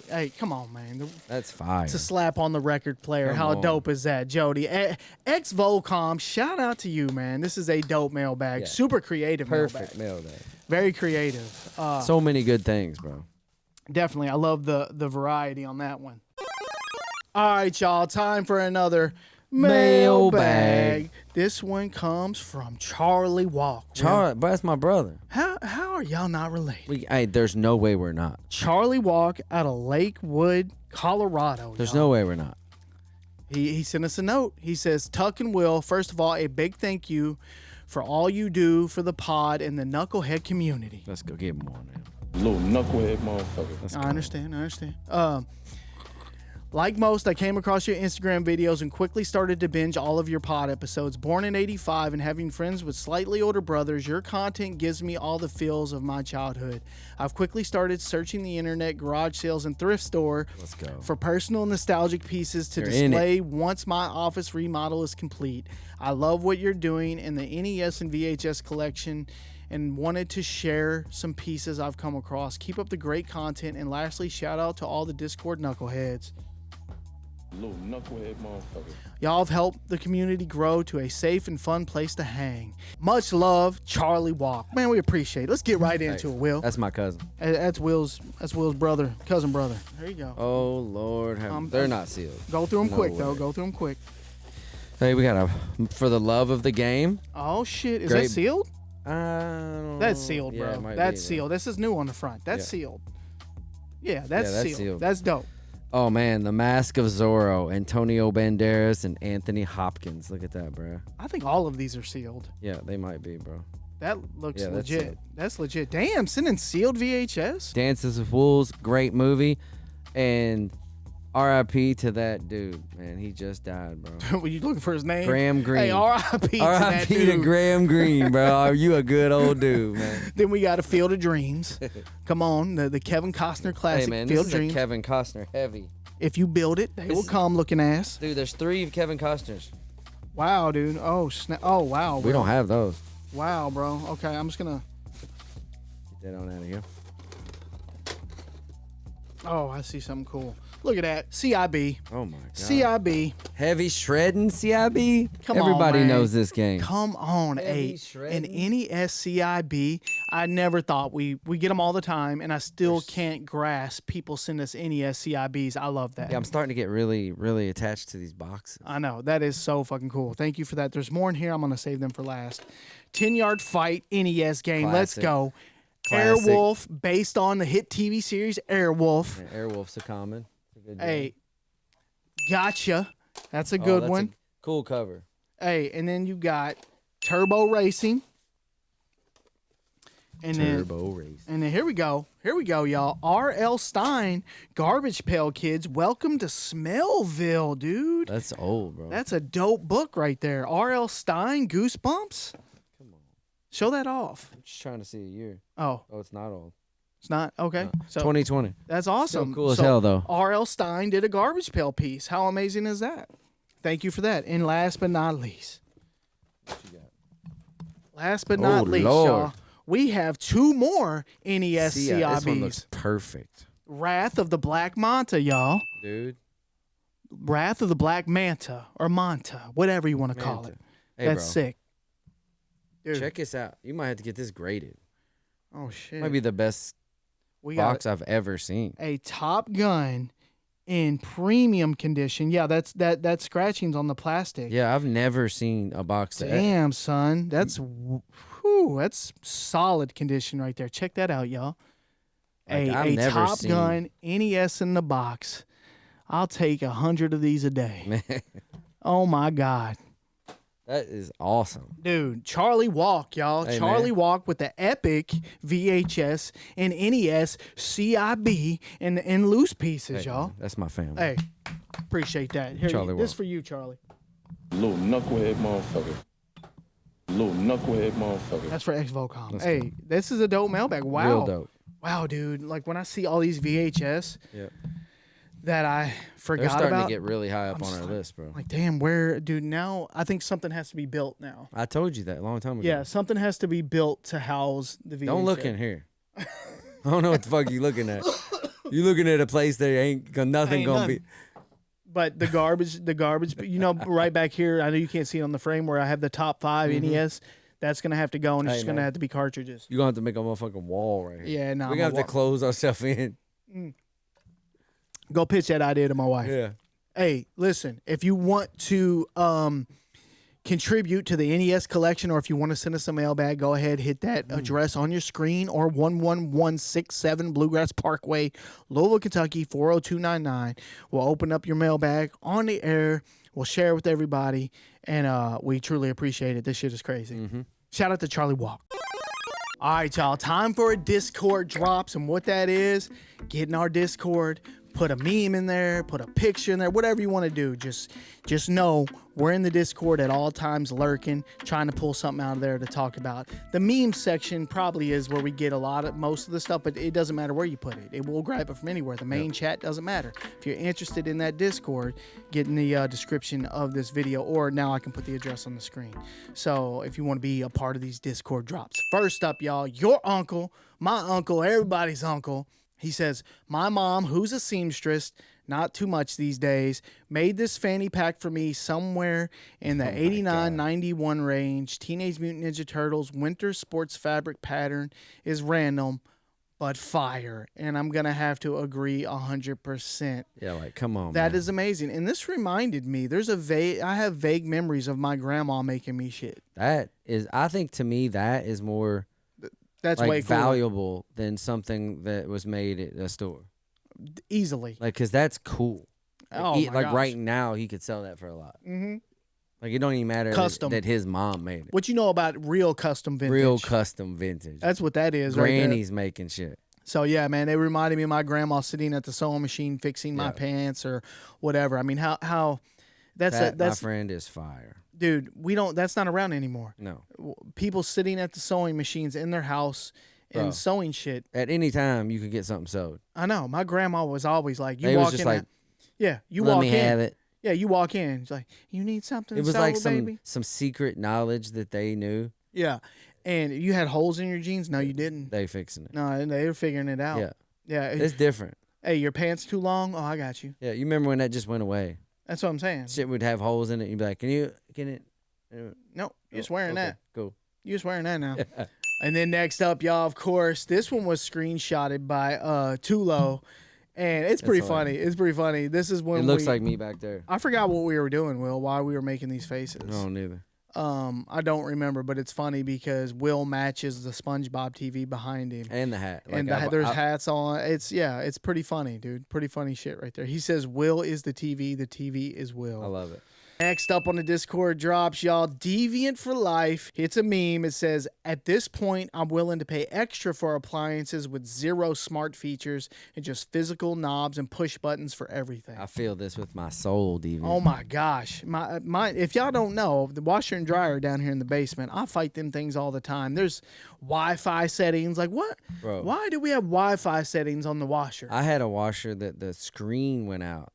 Hey, come on, man. That's fire. It's a slap on the record player. Come How on. dope is that, Jody? Ex-Volcom, shout out to you, man. This is a dope mailbag. Yeah. Super creative Perfect mailbag. mailbag. Very creative. So many good things, bro. Definitely. I love the variety on that one. All right, y'all. Time for another mailbag. This one comes from Charlie Walk. Charlie, but that's my brother. How are y'all not related? There's no way we're not. Charlie Walk out of Lakewood, Colorado. There's y'all. no way we're not. He sent us a note. He says, Tuck and Will, first of all, a big thank you for all you do for the pod and the knucklehead community. Let's go get him on, man. Little knucklehead motherfucker. I understand. Like most, I came across your Instagram videos and quickly started to binge all of your pod episodes. Born in '85 and having friends with slightly older brothers, your content gives me all the feels of my childhood. I've quickly started searching the internet, garage sales, and thrift store Let's go. for personal nostalgic pieces to You're in display once my office remodel is complete. I love what you're doing in the NES and VHS collection and wanted to share some pieces I've come across. Keep up the great content. And lastly, shout out to all the Discord knuckleheads. Little knucklehead motherfucker. Y'all have helped the community grow to a safe and fun place to hang. Much love, Charlie Walk. Man, we appreciate it. Let's get right into it, Will. That's my cousin. That's Will's brother, cousin brother. There you go. Oh, Lord. They're not sealed. Go through them No quick, way. though. Go through them quick. Hey, we got a For the Love of the Game. Oh, shit. Is Great. that sealed? That's sealed, bro. Yeah, it might That's be, sealed. This is new on the front. That's Yeah. sealed. Yeah, that's, that's sealed. sealed. That's dope. Oh, man. The Mask of Zorro. Antonio Banderas and Anthony Hopkins. Look at that, bro. I think all of these are sealed. Yeah, they might be, bro. That looks Yeah, that's legit. sealed. That's legit. Damn, sending sealed VHS? Dances with Wolves. Great movie. And RIP to that dude, man. He just died, bro. Were you looking for his name? Graham Greene. Hey, R.I.P. to that RIP to dude. Graham Greene, bro. Are you a good old dude, man? Then we got a Field of Dreams. Come on, the Kevin Costner classic Hey, man, Field this of is a Dreams. Kevin Costner heavy. If you build it, they will is- come looking ass. Dude, there's 3 Kevin Costners. Wow, dude. Oh, snap. Oh, wow. We bro. don't have those. Wow, bro. Okay, I'm just going to. Get that on out of here. Oh, I see something cool. Look at that. CIB. Oh, my God. CIB. Heavy shredding CIB? Come on, Everybody man. knows this game. Come on, Heavy an shredding. NES CIB. I never thought we get them all the time, and I still can't grasp people send us NES CIBs. I love that. Yeah, I'm starting to get really, really attached to these boxes. I know. That is so fucking cool. Thank you for that. There's more in here. I'm going to save them for last. 10-yard fight NES game. Let's Classic. go. Classic. Airwolf, based on the hit TV series Airwolf. Yeah, Airwolf's a common. It's a good Hey, game. gotcha. That's a Oh, good that's one. a cool cover. Hey, and then you got Turbo Racing. And Turbo Race. then here we go. Here we go, y'all. R.L. Stein, Garbage Pail Kids. Welcome to Smellville, dude. That's old, bro. That's a dope book right there. R.L. Stein, Goosebumps. Come on. Show that off. I'm just trying to see a year. Oh, Oh, it's not old. it's not? Okay. So 2020. that's awesome. Still cool as hell, though. R.L. Stein did a Garbage Pail piece. How amazing is that? Thank you for that. And last but not least. What you got? Last but not Oh, least, Lord. y'all. We have 2 more NES See, this one CIBs. looks perfect, Wrath of the Black Manta, y'all. dude. Wrath of the Black Manta or Manta, whatever you want to call it. Manta. Hey, That's bro. sick. Dude. Check this out. You might have to get this graded. Oh shit. Might be the best We got box I've ever seen. a Top Gun in premium condition. Yeah, that scratching's on the plastic. Yeah, I've never seen a box that. Damn, son. That's solid condition right there. Check that out, y'all. Like, I've a never Top seen- Gun NES in the box. I'll take 100 of these a day. Man, Oh my God. that is awesome. Dude, Charlie Walk, y'all. Hey, Charlie man. Walk with the epic VHS and NES CIB and loose pieces, Hey, y'all. man, that's my family. Hey, appreciate that. Here, Charlie this Walk. for you, Charlie. Little knucklehead motherfucker. Little knucklehead motherfucker. That's for X-Vocom. Let's Hey, this is a dope mailbag. Wow. Real dope. Wow, dude. Like when I see all these VHS Yeah. that I They're forgot starting about, to get really high up I'm on just our like- list, bro. like, damn, where, dude, now I think something has to be built now. I told you that a long time ago. Yeah, something has to be built to house the VHS. Don't look in here. I don't know what the fuck you looking at. You looking at a place that nothing Ain't gonna none. be. But the garbage, you know, right back here, I know you can't see it on the frame where I have the top 5 NES. That's going to have to go, and it's Hey, just going to man. have to be cartridges. You're gonna have to make a motherfucking wall right here. Yeah, no. We're gonna have to close ourselves in. Go pitch that idea to my wife. Yeah. Hey, listen, if you want to contribute to the NES collection, or if you want to send us a mailbag, go ahead, hit that address on your screen, or 11167 Bluegrass Parkway, Louisville, Kentucky 40299. We'll open up your mailbag on the air. We'll share it with everybody, and we truly appreciate it. This shit is crazy. Shout out to Charlie Walk. All right, y'all. Time for a Discord drops, and what that is, get in our Discord, put a meme in there, put a picture in there, whatever you want to do. Just know we're in the Discord at all times, lurking, trying to pull something out of there to talk about. The meme section probably is where we get most of the stuff, but it doesn't matter where you put it. It will grab it from anywhere. The main chat doesn't matter. If you're interested in that Discord, get in the description of this video, or now I can put the address on the screen. So if you want to be a part of these Discord drops. First up, y'all, your uncle, my uncle, everybody's uncle. He says, my mom, who's a seamstress, not too much these days, made this fanny pack for me somewhere in the 89-91 range. Teenage Mutant Ninja Turtles winter sports fabric pattern is random, but fire. And I'm going to have to agree 100%. Yeah, like come on. That man. is amazing. And this reminded me, I have vague memories of my grandma making me shit. That is, I think to me that is more That's like way cooler. valuable than something that was made at a store. Easily. Like, cause that's cool. Oh, my like gosh. right now, he could sell that for a lot. Mm-hmm. Like it don't even matter Custom. that his mom made it. What you know about real custom vintage? Real custom vintage. That's what that is right there. Granny's making shit. So yeah, man, it reminded me of my grandma sitting at the sewing machine fixing my Yeah. pants or whatever. I mean, how that's My that's friend is fire. dude. That's not around anymore. No. People sitting at the sewing machines in their house and Bro. sewing shit. At any time, you could get something sewed. I know. My grandma was always like, you They was walk just in. like, you Let walk me in. have it. Yeah, you walk in. It's like, you need something. It was sew, like baby. some secret knowledge that they knew. Yeah, and you had holes in your jeans. No, you didn't. They fixing it. No, they were figuring it out. Yeah. Yeah. It's different. Hey, your pants too long? Oh, I got you. Yeah, you remember when that just went away? That's what I'm saying. Shit would have holes in it. You'd be like, can it? Nope, you're just wearing okay, that. Cool. You're just wearing that now. And then next up, y'all, of course, this one was screenshotted by Tulo, and it's pretty funny. hilarious. It's pretty funny. This is when It looks like me back there. I forgot what we were doing, Will, why we were making these faces. No, neither. I don't remember, but it's funny because Will matches the SpongeBob TV behind him. And the hat. And there's hats on. It's pretty funny, dude. Pretty funny shit right there. He says Will is the TV is Will. I love it. Next up on the Discord drops, y'all, Deviant for Life. It's a meme. It says, at this point, I'm willing to pay extra for appliances with zero smart features and just physical knobs and push buttons for everything. I feel this with my soul, Deviant. Oh my gosh. My if y'all don't know, the washer and dryer down here in the basement, I fight them things all the time. There's Wi-Fi settings. Like what? Bro. Why do we have Wi-Fi settings on the washer? I had a washer that the screen went out.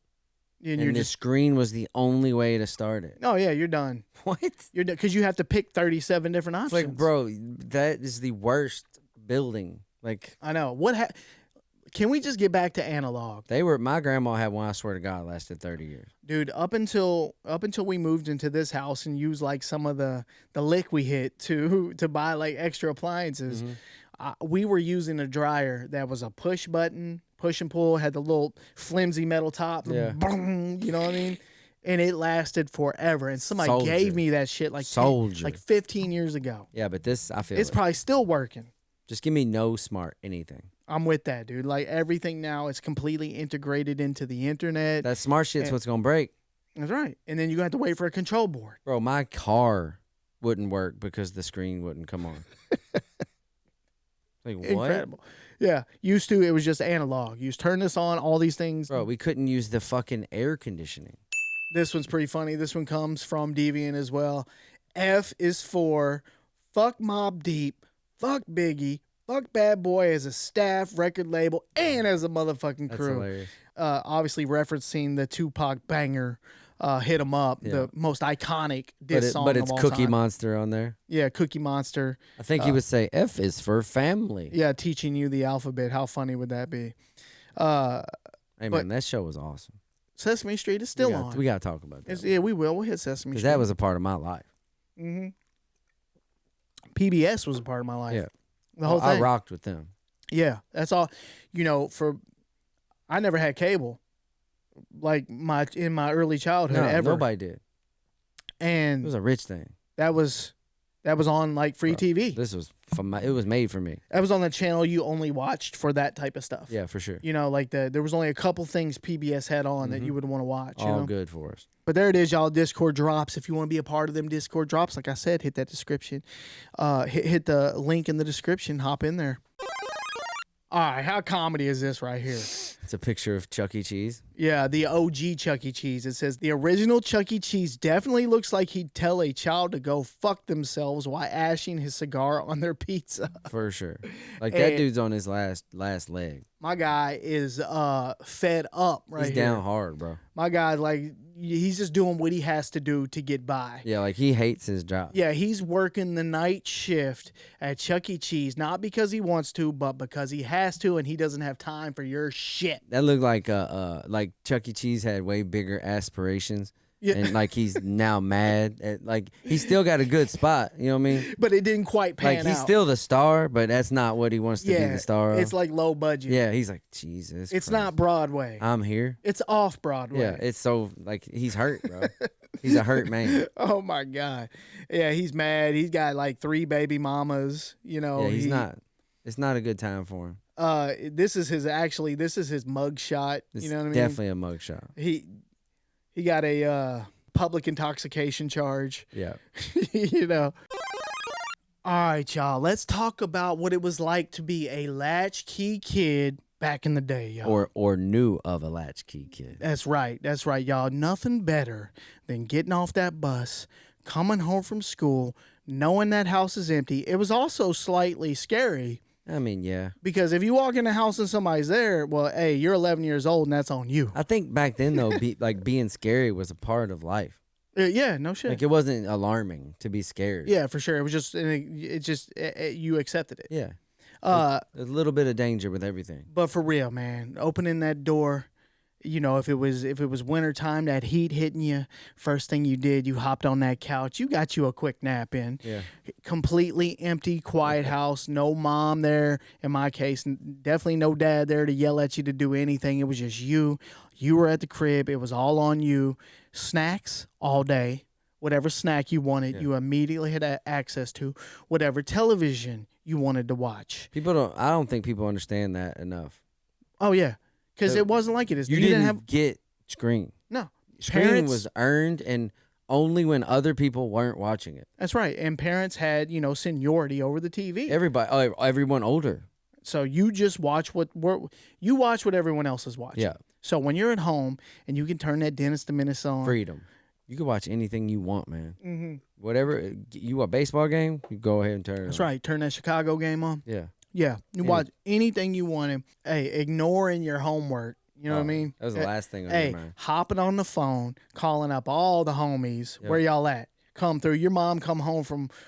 And And the screen was the only way to start it. oh yeah, you're done. What? You're done because you have to pick 37 different options. It's like, bro, that is the worst building. Like, I know. Can we just get back to analog? my grandma had one, I swear to God, lasted 30 years. Dude, up until we moved into this house and used like some of the lick we hit to buy like extra appliances, we were using a dryer that was a push button, push and pull, had the little flimsy metal top. Yeah. Boom, you know what I mean? And it lasted forever. And somebody gave Soldier. me that shit like Soldier. like 15 years ago. Yeah, but this, I feel It's it. probably still working. Just give me no smart anything. I'm with that, dude. Like everything now is completely integrated into the internet. That smart shit's what's gonna break. That's right. And then you're gonna have to wait for a control board. Bro, my car wouldn't work because the screen wouldn't come on. Like what? Incredible. Yeah. Used to it was just analog. You just turn this on, all these things. Bro, we couldn't use the fucking air conditioning. This one's pretty funny. This one comes from Deviant as well. F is for fuck Mobb Deep, fuck Biggie, fuck Bad Boy as a staff, record label, and as a motherfucking That's crew. hilarious. Obviously referencing the Tupac banger, Hit 'Em Up, the most iconic diss song but of it's all Cookie time. Monster on there. Yeah, Cookie Monster. I think he would say F is for family. Yeah, teaching you the alphabet. How funny would that be? Hey, man, that show was awesome. Sesame Street is still on. We got to talk about that. Yeah, we will. We'll hit Sesame Because Street. that was a part of my life. Mm-hmm. PBS was a part of my life. Yeah. The whole thing. I rocked with them. Yeah, that's all. You know, I never had cable, like in my early childhood ever. Nobody did. And It was a rich thing. that was on like free TV. This was it was made for me. That was on the channel you only watched for that type of stuff. Yeah, for sure. You know, like there was only a couple things PBS had on that you would want to watch. You All know? good for us. But there it is, y'all. Discord drops. If you want to be a part of them Discord drops, like I said, hit that description. Hit the link in the description. Hop in there. All right, how comedy is this right here? It's a picture of Chuck E. Cheese. Yeah, the OG Chuck E. Cheese. It says, the original Chuck E. Cheese definitely looks like he'd tell a child to go fuck themselves while ashing his cigar on their pizza. For sure. Like, that dude's on his last leg. My guy is fed up right He's here. down hard, bro. My guy, like, he's just doing what he has to do to get by. Yeah, like, he hates his job. Yeah, he's working the night shift at Chuck E. Cheese, not because he wants to, but because he has to, and he doesn't have time for your shit. That looked like Chuck E. Cheese had way bigger aspirations. Yeah. And, like, he's now mad. Like, he's still got a good spot. You know what I mean? But it didn't quite pan Like, he's out. still the star, but that's not what he wants to be the star of. It's like low budget. Yeah, he's like, Jesus It's Christ. not Broadway. I'm here. It's off Broadway. Yeah, it's so, like, he's hurt, bro. He's a hurt man. Oh my God. Yeah, he's mad. He's got like 3 baby mamas. You know, Yeah, he's not. It's not a good time for him. This is his mug shot. It's You know what I mean? definitely a mugshot. He got a public intoxication charge. Yeah. You know. All right, y'all. Let's talk about what it was like to be a latchkey kid back in the day, y'all. Or knew of a latchkey kid. That's right, y'all. Nothing better than getting off that bus, coming home from school, knowing that house is empty. It was also slightly scary I mean, yeah. because if you walk in the house and somebody's there, well, hey, you're 11 years old and that's on you. I think back then though, being scary was a part of life. Yeah, no shit. Like, it wasn't alarming to be scared. Yeah, for sure. It was just, you accepted it. Yeah. A little bit of danger with everything. But for real, man, opening that door, you know, if it was wintertime, that heat hitting you, first thing you did, you hopped on that couch, you got you a quick nap in. Yeah. Completely empty, quiet house, no mom there. In my case, definitely no dad there to yell at you to do anything. It was just you. You were at the crib. It was all on you. Snacks all day. Whatever snack you wanted, you immediately had access to. Whatever television you wanted to watch. I don't think people understand that enough. Oh yeah, because it wasn't like it is. You didn't get screen. No. Screen was earned, and only when other people weren't watching it. That's right. And parents had, seniority over the TV. Everyone older. So you just watch what everyone else is watching. Yeah. So when you're at home and you can turn that Dennis the Menace on. Freedom. You can watch anything you want, man. Mm-hmm. Whatever. You a baseball game, you go ahead and turn it on. That's right. Turn that Chicago game on. Yeah. Yeah. You watch anything you want. Hey, ignoring your homework. You know what I mean? That was the last thing on your mind. Hopping on the phone, calling up all the homies. Yep. Where y'all at? Come through. Your mom come home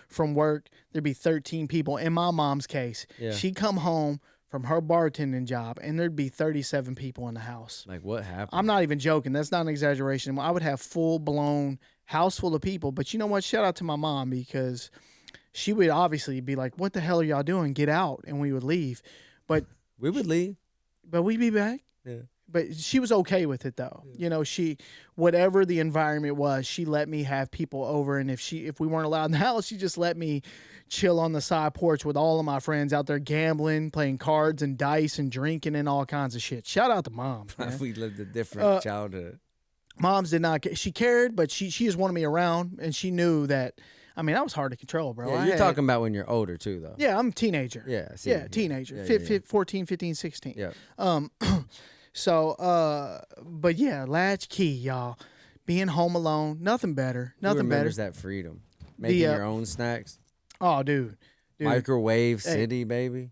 from work. There'd be 13 people. In my mom's case, she'd come home from her bartending job, and there'd be 37 people in the house. Like, what happened? I'm not even joking. That's not an exaggeration. I would have full-blown house full of people. But you know what? Shout out to my mom, because she would obviously be like, what the hell are y'all doing? Get out. And we would leave. But we would leave. But we'd be back. Yeah. But she was okay with it though. You know, whatever the environment was, she let me have people over, and if we weren't allowed in the house, she just let me chill on the side porch with all of my friends out there gambling, playing cards and dice and drinking and all kinds of shit. Shout out to moms, man. We lived a different childhood. Moms did not. She cared, but she just wanted me around, and she knew that. I mean, I was hard to control, bro. Yeah, you're talking about when you're older too, though. Yeah, I'm a teenager. Yeah, teenager. Yeah, 14, 15, 16. Yeah. So, but yeah, Latchkey, y'all. Being home alone, nothing better. Nothing Who remembers better. that freedom? Making your own snacks. Oh, dude. Microwave city, baby.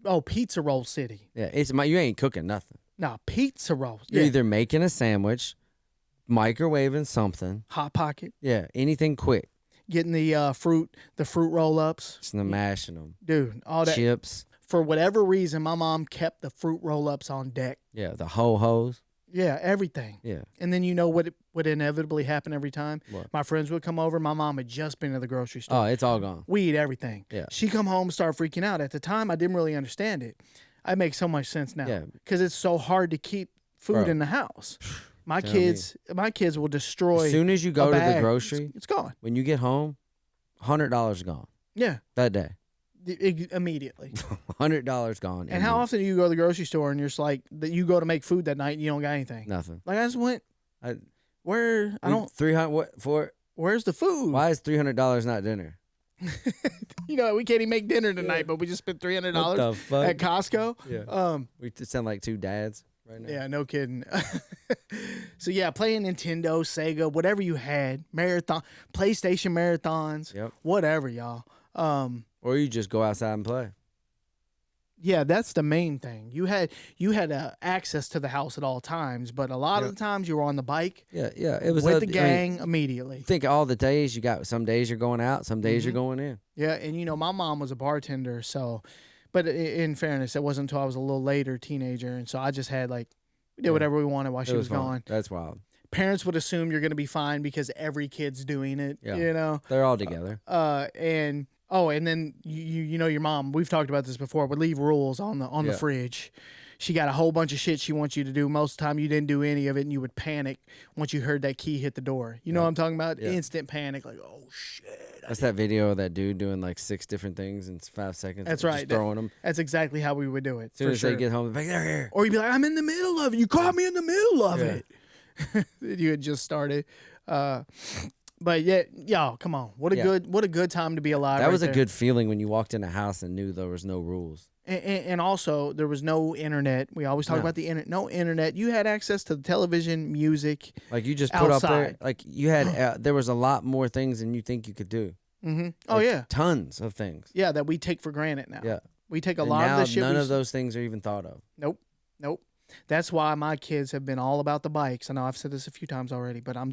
Oh, pizza roll city. Yeah, you ain't cooking nothing. No, pizza rolls. You're either making a sandwich, microwaving something. Hot Pocket. Yeah, anything quick. Getting the fruit roll ups. Just mashing them. Dude, all that. Chips. For whatever reason, my mom kept the fruit roll ups on deck. Yeah, the ho-hos. Yeah, everything. Yeah. And then you know what would inevitably happen every time? What? My friends would come over. My mom had just been to the grocery store. Oh, it's all gone. We eat everything. Yeah. She come home and start freaking out. At the time, I didn't really understand it. It makes so much sense now. Yeah. Because it's so hard to keep food in the house. My kids will destroy. As soon as you go to the grocery, it's gone. When you get home, $100 gone. Yeah. That day. Immediately. $100 gone. And how often do you go to the grocery store and you're just like, that you go to make food that night and you don't got anything? Nothing. Like I just went. Where's the food? Why is $300 not dinner? You know, we can't even make dinner tonight, but we just spent $300 at Costco. Yeah. We sound like two dads right now. Yeah, no kidding. So yeah, playing Nintendo, Sega, whatever you had, PlayStation marathons, whatever, y'all. Or you just go outside and play. Yeah, that's the main thing. You had access to the house at all times, but a lot of the times you were on the bike. Yeah. It was with the gang immediately. Think all the days you got. Some days you're going out. Some days you're going in. Yeah, and you know my mom was a bartender, so. But in fairness, it wasn't until I was a little later teenager, and so I just had we did whatever we wanted while she was gone. That's wild. Parents would assume you're going to be fine because every kid's doing it. Yeah. You know, they're all together. And then you know your mom. We've talked about this before. Would leave rules on the fridge. She got a whole bunch of shit she wants you to do. Most of the time you didn't do any of it, and you would panic once you heard that key hit the door. You know what I'm talking about? Yeah. Instant panic, like oh shit. That's that video of that dude doing like 6 different things in 5 seconds. That's right. Just throwing them. That's exactly how we would do it. As soon as they get home, they're here. Or you'd be like, I'm in the middle of it. You caught me in the middle of it. You had just started. But yeah, y'all, come on. What a good time to be alive. That was a good feeling when you walked in a house and knew there was no rules. And also, there was no internet. We always talk about the internet. No internet. You had access to the television, music. Like you just put outside. up there. Like you had, there was a lot more things than you think you could do. Mm-hmm. Oh yeah, tons of things. Yeah, that we take for granted now. Yeah, we take a lot of this shit. None of those things are even thought of. Nope. That's why my kids have been all about the bikes. I know I've said this a few times already, but I'm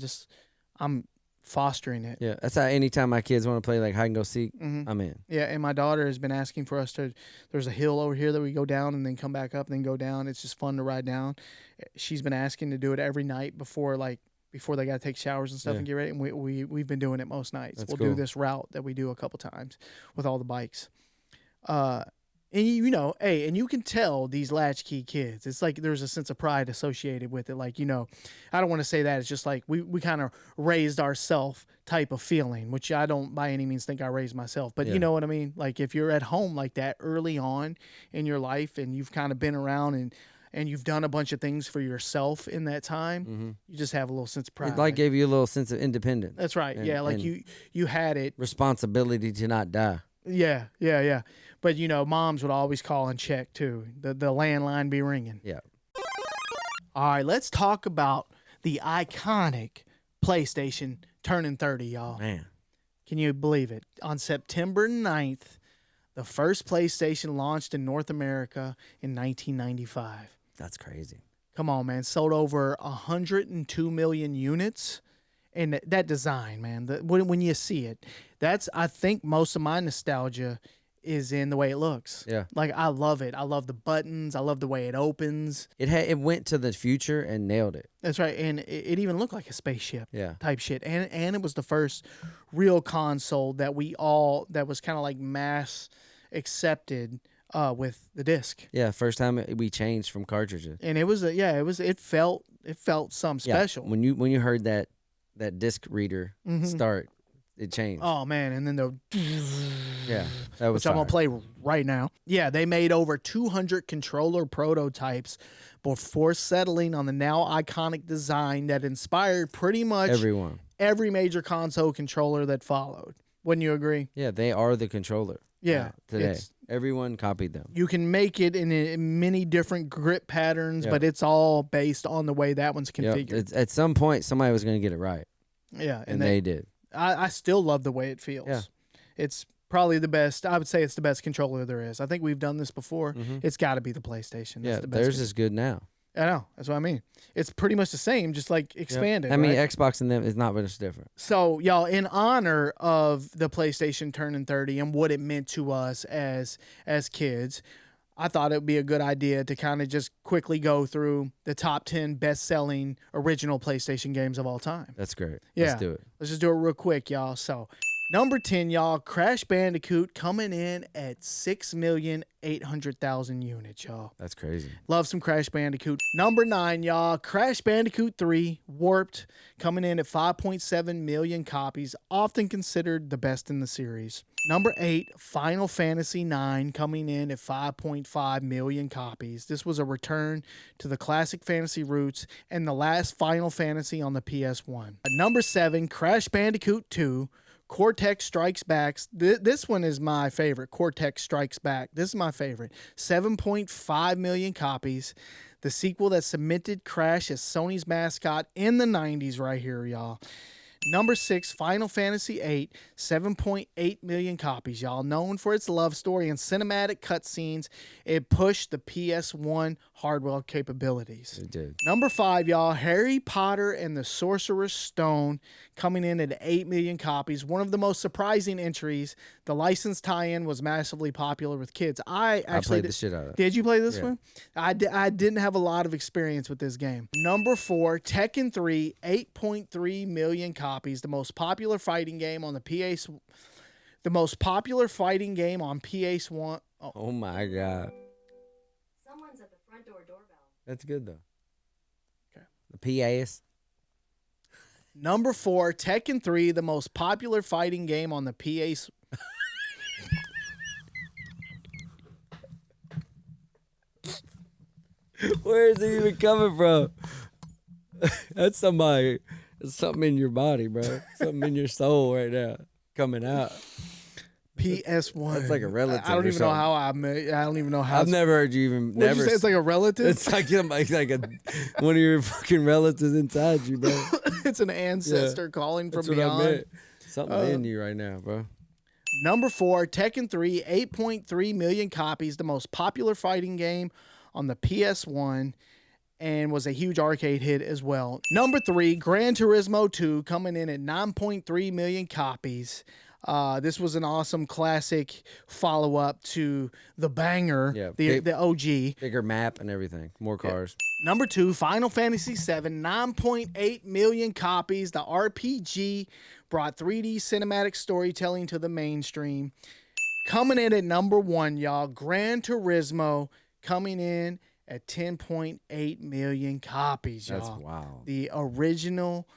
fostering it. Yeah, that's how anytime my kids want to play like hide and go seek, I'm in. Yeah, and my daughter has been asking for us to. There's a hill over here that we go down and then come back up and then go down. It's just fun to ride down. She's been asking to do it every night before they got to take showers and stuff and get ready. And we've been doing it most nights. That's we'll cool. do this route that we do a couple times with all the bikes. And you know, hey, and you can tell these Latchkey kids, it's like there's a sense of pride associated with it. Like, you know, I don't want to say that. It's just like we kind of raised ourself type of feeling, which I don't by any means think I raised myself. But you know what I mean? Like if you're at home like that early on in your life and you've kind of been around and you've done a bunch of things for yourself in that time, you just have a little sense of pride. It gave you a little sense of independence. That's right. You had it. Responsibility to not die. Yeah. But, you know, moms would always call and check, too. The landline be ringing. Yeah. All right, let's talk about the iconic PlayStation turning 30, y'all. Man. Can you believe it? On September 9th, the first PlayStation launched in North America in 1995. That's crazy. Come on, man. Sold over 102 million units. And that design, man, when you see it, I think most of my nostalgia is in the way it looks. Yeah. Like, I love it. I love the buttons. I love the way it opens. It went to the future and nailed it. That's right. And it even looked like a spaceship type shit. And it was the first real console that was kind of like mass accepted with the disc. Yeah, first time we changed from cartridges. And it felt something special. When you heard that disc reader start, it changed. Oh man, and then the that was which I'm gonna play right now. Yeah, they made over 200 controller prototypes before settling on the now iconic design that inspired pretty much every major console controller that followed. Wouldn't you agree? Yeah, they are the controller. Yeah, today everyone copied them. You can make it in many different grip patterns, but it's all based on the way that one's configured. At some point, somebody was going to get it right. Yeah, and they did. I still love the way it feels. Yeah. It's probably the best. I would say it's the best controller there is. I think we've done this before. It's got to be the PlayStation. That's the best theirs is good now. I know. That's what I mean. It's pretty much the same, just like expanded. I mean, right? Xbox and them is not much different. So, y'all, in honor of the PlayStation turning 30 and what it meant to us as kids, I thought it would be a good idea to kind of just quickly go through the top 10 best-selling original PlayStation games of all time. That's great. Yeah. Let's do it. Let's just do it real quick, y'all. So, number 10, y'all, Crash Bandicoot coming in at 6,800,000 units, y'all. That's crazy. Love some Crash Bandicoot. Number 9, y'all, Crash Bandicoot 3 Warped coming in at 5.7 million copies, often considered the best in the series. Number 8, Final Fantasy 9 coming in at 5.5 million copies. This was a return to the classic fantasy roots and the last Final Fantasy on the PS1. Number 7, Crash Bandicoot 2 Cortex Strikes Back. This one is my favorite. Cortex Strikes Back. This is my favorite. 7.5 million copies. The sequel that cemented Crash as Sony's mascot in the 90s right here, y'all. Number 6, Final Fantasy VIII, 7.8 million copies, y'all. Known for its love story and cinematic cutscenes, it pushed the PS1 hardware capabilities. It did. Number 5, y'all, Harry Potter and the Sorcerer's Stone, coming in at 8 million copies. One of the most surprising entries. The licensed tie-in was massively popular with kids. I played the shit out of it. Did you play this one? I didn't have a lot of experience with this game. Number 4, Tekken 3, 8.3 million copies. The most popular fighting game on the PS. The most popular fighting game on PS1. Oh my God. Someone's at the front door doorbell. That's good though. Okay. The PAs. Number 4, Tekken 3, the most popular fighting game on the PS. Where is it even coming from? That's somebody. It's something in your body, bro. Something in your soul right now coming out. PS1. That's like a relative. I don't even know how I don't even know how. I've never heard you even. What'd you say? It's like a relative. It's like one of your fucking relatives inside you, bro. It's an ancestor calling from That's beyond. what I meant. Something in you right now, bro. Number 4, Tekken 3, 8.3 million copies, the most popular fighting game on the PS1, and was a huge arcade hit as well. Number 3, Gran Turismo 2, coming in at 9.3 million copies. This was an awesome classic follow-up to the banger, the OG. Bigger map and everything. More cars. Number 2, Final Fantasy VII, 9.8 million copies. The RPG brought 3D cinematic storytelling to the mainstream. Coming in at number 1, y'all, Gran Turismo, coming in at 10.8 million copies, y'all. That's wow. The original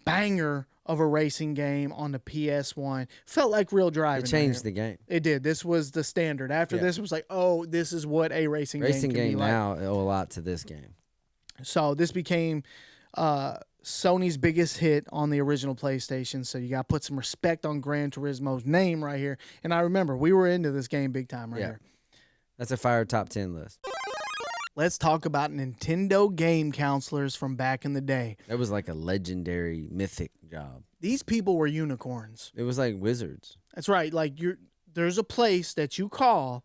banger of a racing game on the PS1. Felt like real driving. It changed the game. It did. This was the standard. After this, it was like, oh, this is what a racing game can be like. now owe a lot to this game. So this became Sony's biggest hit on the original PlayStation. So you got to put some respect on Gran Turismo's name right here. And I remember we were into this game big time right here. That's a fire top 10 list. Let's talk about Nintendo game counselors from back in the day. That was like a legendary, mythic job. These people were unicorns. It was like wizards. That's right. Like there's a place that you call,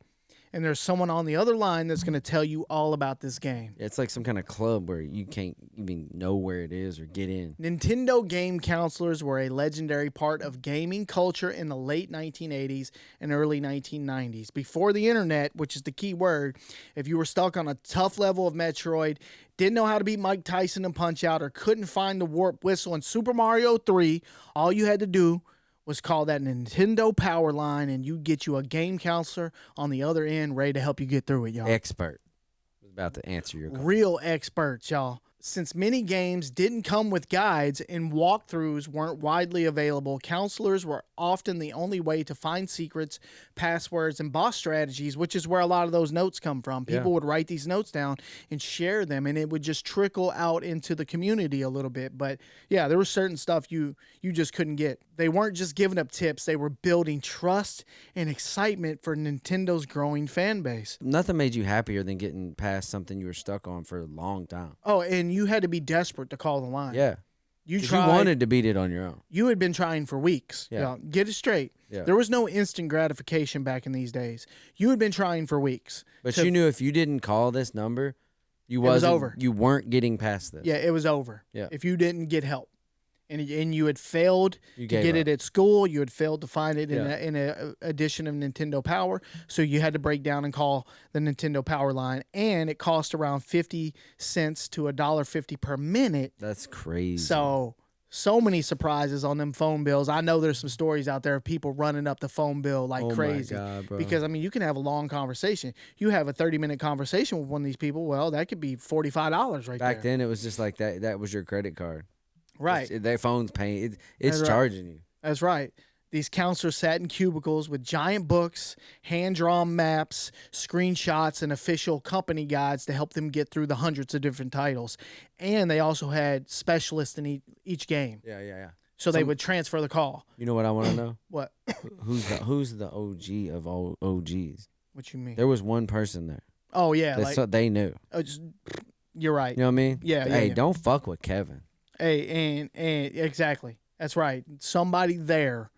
and there's someone on the other line that's going to tell you all about this game. It's like some kind of club where you can't even know where it is or get in. Nintendo game counselors were a legendary part of gaming culture in the late 1980s and early 1990s. Before the internet, which is the key word, if you were stuck on a tough level of Metroid, didn't know how to beat Mike Tyson and Punch-Out, or couldn't find the warp whistle in Super Mario 3, all you had to do was call that Nintendo Power Line, and you get you a game counselor on the other end ready to help you get through it, y'all. Expert. I was about to answer your question. Real experts, y'all. Since many games didn't come with guides and walkthroughs weren't widely available, counselors were often the only way to find secrets, passwords, and boss strategies, which is where a lot of those notes come from. People would write these notes down and share them, and it would just trickle out into the community a little bit. But yeah, there was certain stuff you just couldn't get. They weren't just giving up tips. They were building trust and excitement for Nintendo's growing fan base. Nothing made you happier than getting past something you were stuck on for a long time. Oh, and you had to be desperate to call the line. Yeah. You 'Cause tried. you wanted to beat it on your own. You had been trying for weeks. Yeah. Get it straight. Yeah. There was no instant gratification back in these days. You had been trying for weeks. But you knew if you didn't call this number, It was over. You weren't getting past this. Yeah, it was over. Yeah. If you didn't get help. And you had failed You to gave get up. it at school. You had failed to find it Yeah. in a edition of Nintendo Power. So you had to break down and call the Nintendo Power line. And it cost around 50 cents to $1.50 per minute. That's crazy. So many surprises on them phone bills. I know there's some stories out there of people running up the phone bill like crazy. Oh my God, bro. Because, I mean, you can have a long conversation. You have a 30-minute conversation with one of these people. Well, that could be $45 right back there. then, it was just like that. That was your credit card. Right. Their phone's paying. It's That's right. charging you. That's right. These counselors sat in cubicles with giant books, hand-drawn maps, screenshots, and official company guides to help them get through the hundreds of different titles. And they also had specialists in each game. Yeah. So they would transfer the call. You know what I want to know? What? Who's the OG of all OGs? What you mean? There was one person there. Oh, yeah. That's what they knew. You're right. You know what I mean? Yeah. Hey, yeah. don't fuck with Kevin. Hey, and exactly. That's right. Somebody there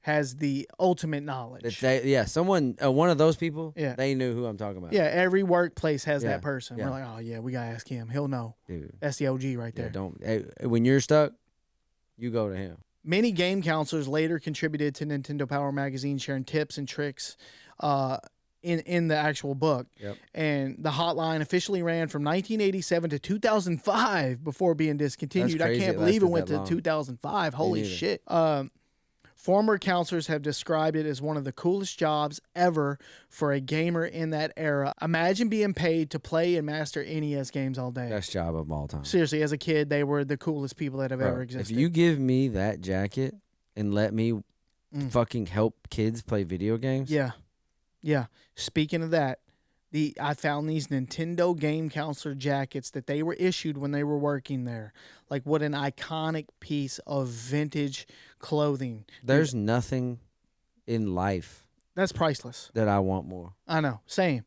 has the ultimate knowledge. Someone, one of those people, Yeah. they knew who I'm talking about. Yeah, every workplace has Yeah, that person. yeah. We're like, oh, yeah, we got to ask him. He'll know. Dude. That's the OG right there. When you're stuck, you go to him. Many game counselors later contributed to Nintendo Power Magazine, sharing tips and tricks in the actual book. Yep. And the hotline officially ran from 1987 to 2005 before being discontinued. That's I crazy can't it believe it lasted went that to long. 2005. Holy neither. shit. Former counselors have described it as one of the coolest jobs ever for a gamer in that era. Imagine being paid to play and master NES games all day. Best job of all time. Seriously, as a kid, they were the coolest people that have Bro, ever existed. If you give me that jacket and let me fucking help kids play video games, Yeah. Speaking of that, I found these Nintendo Game Counselor jackets that they were issued when they were working there. Like, what an iconic piece of vintage clothing. there's nothing in life That's priceless. that I want more. I know. Same.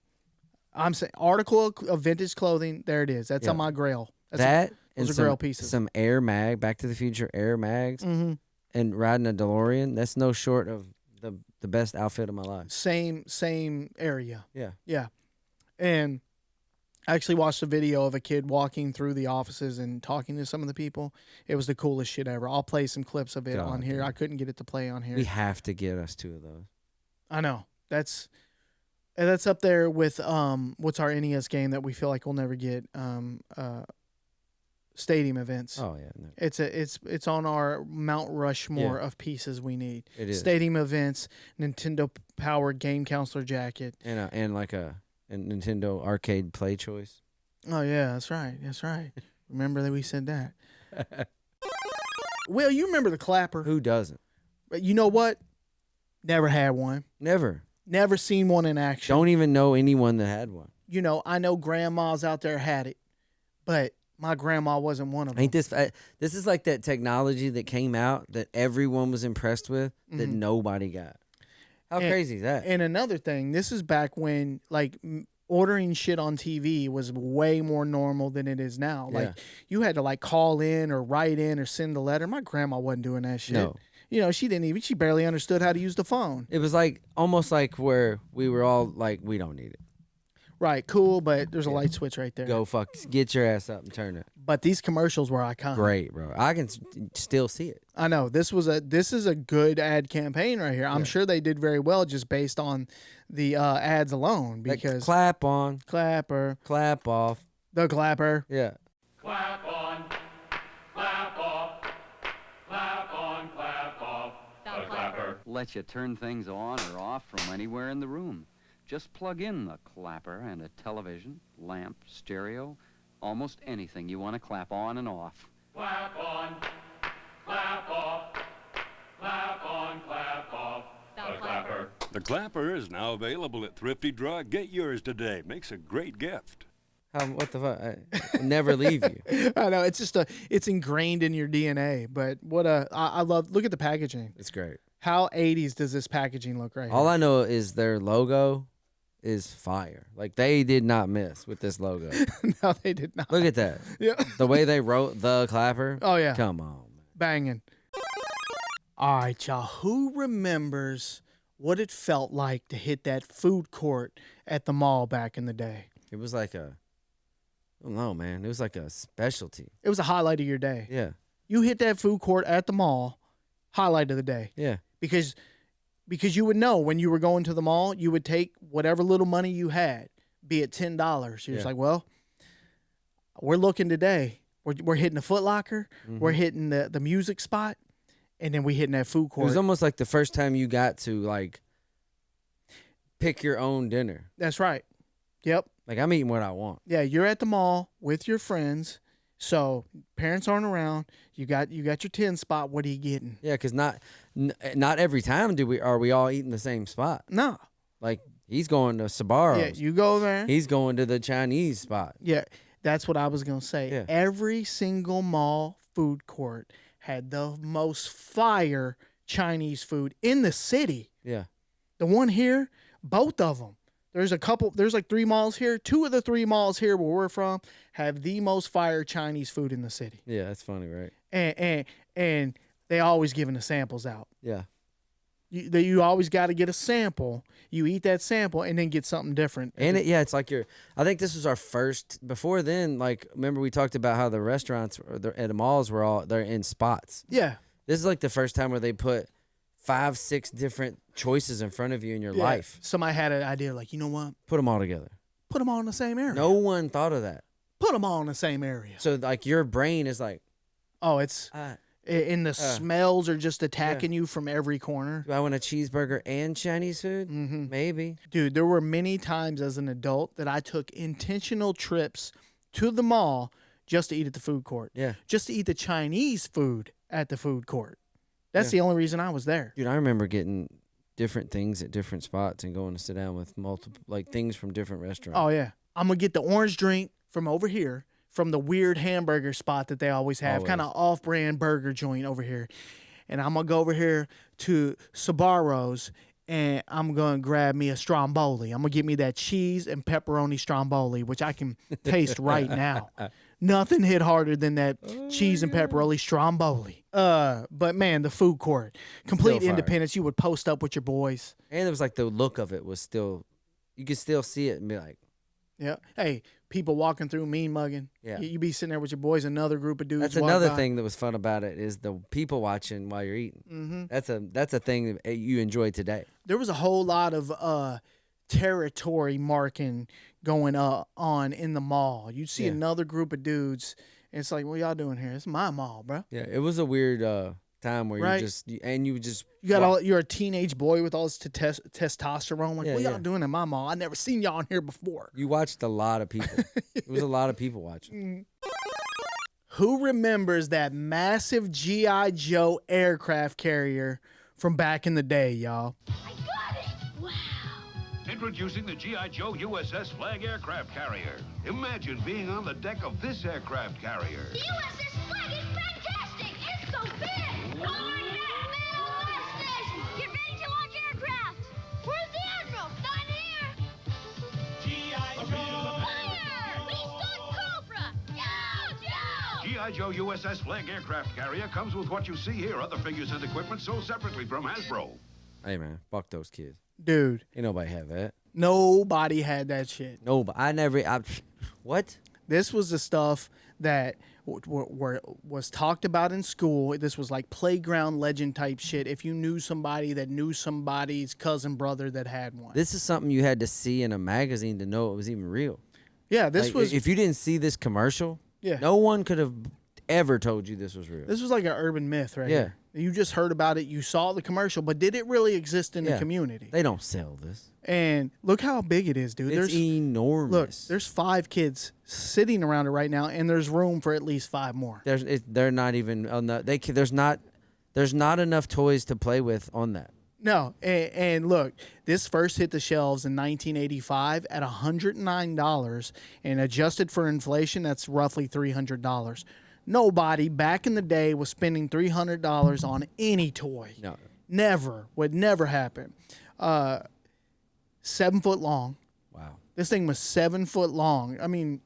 I'm saying article of vintage clothing. There it is. That's Yeah. on my grail. Those those and are grail pieces. some Air Mag, Back to the Future Air Mags, and riding a DeLorean. That's no short of the best outfit of my life. Same area. Yeah. Yeah. And I actually watched a video of a kid walking through the offices and talking to some of the people. It was the coolest shit ever. I'll play some clips of it God, on here. dude. I couldn't get it to play on here. We have to get us two of those. I know. That's up there with what's our NES game that we feel like we'll never get? Stadium events. Oh yeah, no, It's on our Mount Rushmore of pieces we need. it is. Stadium events, Nintendo Power Game Counselor jacket. And like a Nintendo arcade play choice. Oh yeah, that's right. That's right. Remember that we said that. Well, you remember the clapper. Who doesn't? But you know what? Never had one. Never. Never seen one in action. Don't even know anyone that had one. You know, I know grandmas out there had it, but my grandma wasn't one of them. Ain't this? This is like that technology that came out that everyone was impressed with that nobody got. How crazy is that? And another thing, this is back when like ordering shit on TV was way more normal than it is now. Yeah. Like you had to like call in or write in or send a letter. My grandma wasn't doing that shit. No. You know, she barely understood how to use the phone. It was like almost like where we were all like, we don't need it. Right, cool, but there's a light switch right there. Go fuck, get your ass up and turn it. But these commercials were iconic. Great, bro. I can still see it. I know this is a good ad campaign right here. I'm sure they did very well just based on the ads alone Like, because clap on, clapper, clap off. the clapper. Yeah. Clap on, clap off, clap on, clap off. The Let you turn things on or off from anywhere in the room. Just plug in the clapper and a television, lamp, stereo, almost anything you want to clap on and off. Clap on, clap off, clap on, clap off. The clapper. The clapper is now available at Thrifty Drug. Get yours today. Makes a great gift. What the fuck? I never leave you. I know it's just it's ingrained in your DNA. But I love. Look at the packaging. It's great. How 80s does this packaging look right All here? I know is their logo is fire. Like, they did not miss with this logo. No, they did not. Look at that. Yeah. The way they wrote the clapper. Oh yeah. Come on, man. Banging. All right, y'all. Who remembers what it felt like to hit that food court at the mall back in the day? It was like I don't know, man. It was like a specialty. It was a highlight of your day. Yeah. You hit that food court at the mall, highlight of the day. Yeah. Because you would know when you were going to the mall, you would take whatever little money you had, be it $10. You're just like, well, we're looking today. We're hitting the Foot Locker. Mm-hmm. We're hitting the music spot. And then we hitting that food It court. was almost like the first time you got to, like, pick your own dinner. That's right. Yep. Like, I'm eating what I want. Yeah, you're at the mall with your friends. So parents aren't around. You got your 10 spot. What are you getting? Yeah, because not every time are we all eating the same spot. No. Like, he's going to Sabaro's. Yeah, you go there. He's going to the Chinese spot. Yeah, that's what I was going to say. Yeah. Every single mall food court had the most fire Chinese food in the city. Yeah. The one here, both of them. There's like 3 malls here. 2 of the 3 malls here where we're from have the most fire Chinese food in the city. Yeah, that's funny, right? And they always giving the samples out. Yeah. You always got to get a sample. You eat that sample and then get something different. And it's like I think this was our first. Before then, like, remember we talked about how the restaurants at the malls they're in spots. Yeah. This is like the first time where they put 5, 6 different choices in front of you in your Yeah. life. Somebody had an idea like, you know what? Put them all together. Put them all in the same area. No one thought of that. Put them all in the same area. So, like, your brain is like, Oh, it's and the smells are just attacking you from every corner. do I want a cheeseburger and Chinese food? Mm-hmm. Maybe. Dude, there were many times as an adult that I took intentional trips to the mall just to eat at the food court. Yeah. Just to eat the Chinese food at the food court. That's the only reason I was there. Dude, I remember getting different things at different spots and going to sit down with multiple, like, things from different restaurants. Oh, yeah. I'm going to get the orange drink from over here, from the weird hamburger spot that they always have, Always. kind of off-brand burger joint over here. And I'm going to go over here to Sabaro's, and I'm going to grab me a stromboli. I'm going to get me that cheese and pepperoni stromboli, which I can taste right now. Nothing hit harder than that cheese and pepperoni stromboli. But man, the food court, complete fire. independence. You would post up with your boys. And it was like the look of it was still, you could still see it and be like, Yeah. Hey, people walking through, mean mugging. Yeah. You be sitting there with your boys, another group of dudes. that's walk another by. thing that was fun about it is the people watching while you're eating. Mm-hmm. That's a thing that you enjoy today. There was a whole lot of territory marking going on in the mall. You'd see Yeah. another group of dudes, and it's like, what y'all doing here? It's my mall, bro. Yeah, it was a weird time where Right. you just You got you're a teenage boy with all this testosterone. Like, Yeah, what y'all yeah. doing in my mall? I never seen y'all in here before. you watched a lot of people. It was a lot of people watching. Who remembers that massive G.I. Joe aircraft carrier from back in the day, y'all? I got it! Wow. Introducing the G.I. Joe USS Flagg aircraft carrier. Imagine being on the deck of this aircraft carrier. The USS Flagg is fantastic! It's so big! Forward Middle Station! Get ready to launch aircraft! Where's the Admiral? Not here! G.I. Joe! Fire! He's got Cobra! Joe! G.I. Joe USS Flagg aircraft carrier comes with what you see here. Other figures and equipment sold separately from Hasbro. Hey man, fuck those kids. Dude, Ain't nobody have that. nobody had that shit. Nobody. What? This was the stuff that was talked about in school. This was like playground legend type shit. If you knew somebody that knew somebody's cousin brother that had one. This is something you had to see in a magazine to know it was even real. Yeah, this Like, was if you didn't see this commercial, Yeah. no one could have ever told you this was real. this was like an urban myth, right? Yeah. here. You just heard about it. You saw the commercial, but did it really exist in the community? They don't sell this. And look how big it is, dude. It's enormous. Look, there's 5 kids sitting around it right now, and there's room for at least 5 more. They're not even on the. There's not enough toys to play with on that. No, and look, this first hit the shelves in 1985 at $109, and adjusted for inflation, that's roughly $300. Nobody back in the day was spending $300 on any toy. No. Never. Would never happen. 7 foot long. Wow. This thing was 7 foot long. I mean,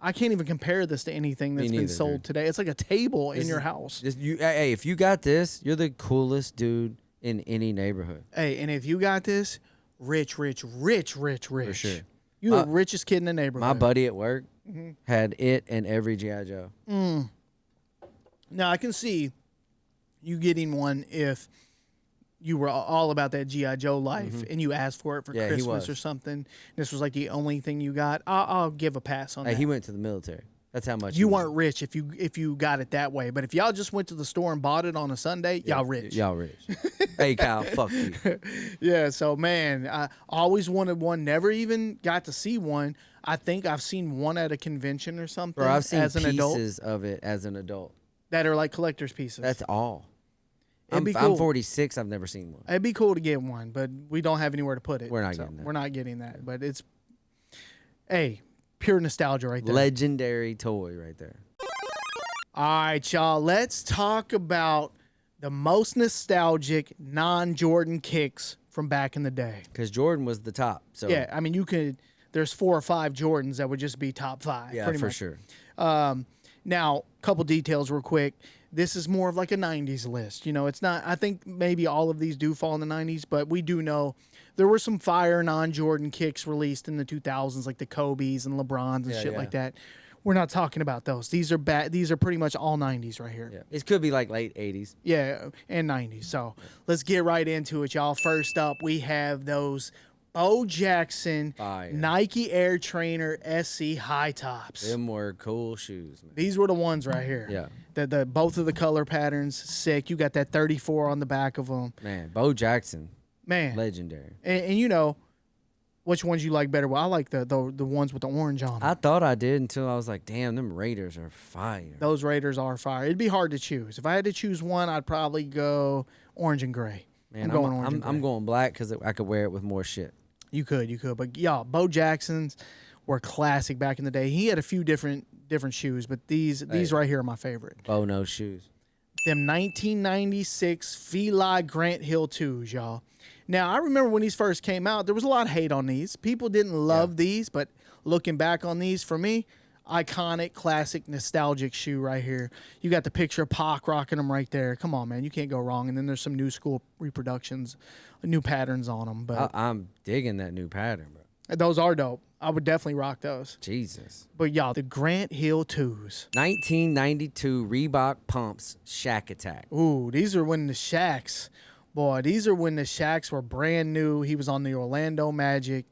I can't even compare this to anything that's been sold today. It's like a table in your house. Hey, if you got this, you're the coolest dude in any neighborhood. Hey, and if you got this, rich. For sure. You're the richest kid in the neighborhood. My buddy at work had it and every G.I. Joe. Now, I can see you getting one if you were all about that G.I. Joe life and you asked for it for Christmas or something. This was like the only thing you got. I'll give a pass on that. He went to the military. That's how much you weren't rich if you got it that way. But if y'all just went to the store and bought it on a Sunday, y'all rich. Y'all rich. Hey, Kyle, fuck you. Yeah, so, man, I always wanted one. Never even got to see one. I think I've seen one at a convention or something. Bro, I've seen as an adult pieces of it as an adult. that are like collector's pieces. That's all. It'd be cool. I'm 46. I've never seen one. It'd be cool to get one, but we don't have anywhere to put it. We're not getting that. We're not getting that. But it's, pure nostalgia right there. Legendary toy right there. All right, y'all. Let's talk about the most nostalgic non-Jordan kicks from back in the day. Because Jordan was the top. So yeah, I mean, there's 4 or 5 Jordans that would just be top 5. Yeah, pretty for much. sure. Now, a couple details real quick. This is more of like a 90s list. You know, it's not, I think maybe all of these do fall in the 90s, but we do know there were some fire non-Jordan kicks released in the 2000s, like the Kobe's and LeBron's and shit like that. We're not talking about those. These are These are pretty much all 90s right here. Yeah. It could be like late 80s. Yeah, and 90s. So let's get right into it, y'all. First up, we have those Bo Jackson Nike Air Trainer SC high tops. Them were cool shoes, man. These were the ones right here. Yeah. The both of the color patterns, sick. You got that 34 on the back of them. Man, Bo Jackson. Man. Legendary. And you know, which ones you like better? Well, I like the ones with the orange on them. I thought I did until I was like, damn, them Raiders are fire. Those Raiders are fire. It'd be hard to choose. If I had to choose one, I'd probably go orange and gray. Man, I'm going orange and gray. I'm going black because I could wear it with more shit. You could. But, y'all, Bo Jacksons were classic back in the day. He had a few different shoes, but these right here are my favorite. Bo knows shoes. Them 1996 Feli Grant Hill 2s, y'all. Now, I remember when these first came out, there was a lot of hate on these. People didn't love these, but looking back on these, for me, iconic, classic, nostalgic shoe right here. You got the picture of Pac rocking them right there. Come on, man. You can't go wrong. And then there's some new school reproductions, new patterns on them. But I'm digging that new pattern, bro. Those are dope. I would definitely rock those. Jesus. But, y'all, the Grant Hill 2s. 1992 Reebok Pumps Shack Attack. Ooh, these are when the Shaqs, these are when the Shaqs were brand new. He was on the Orlando Magic.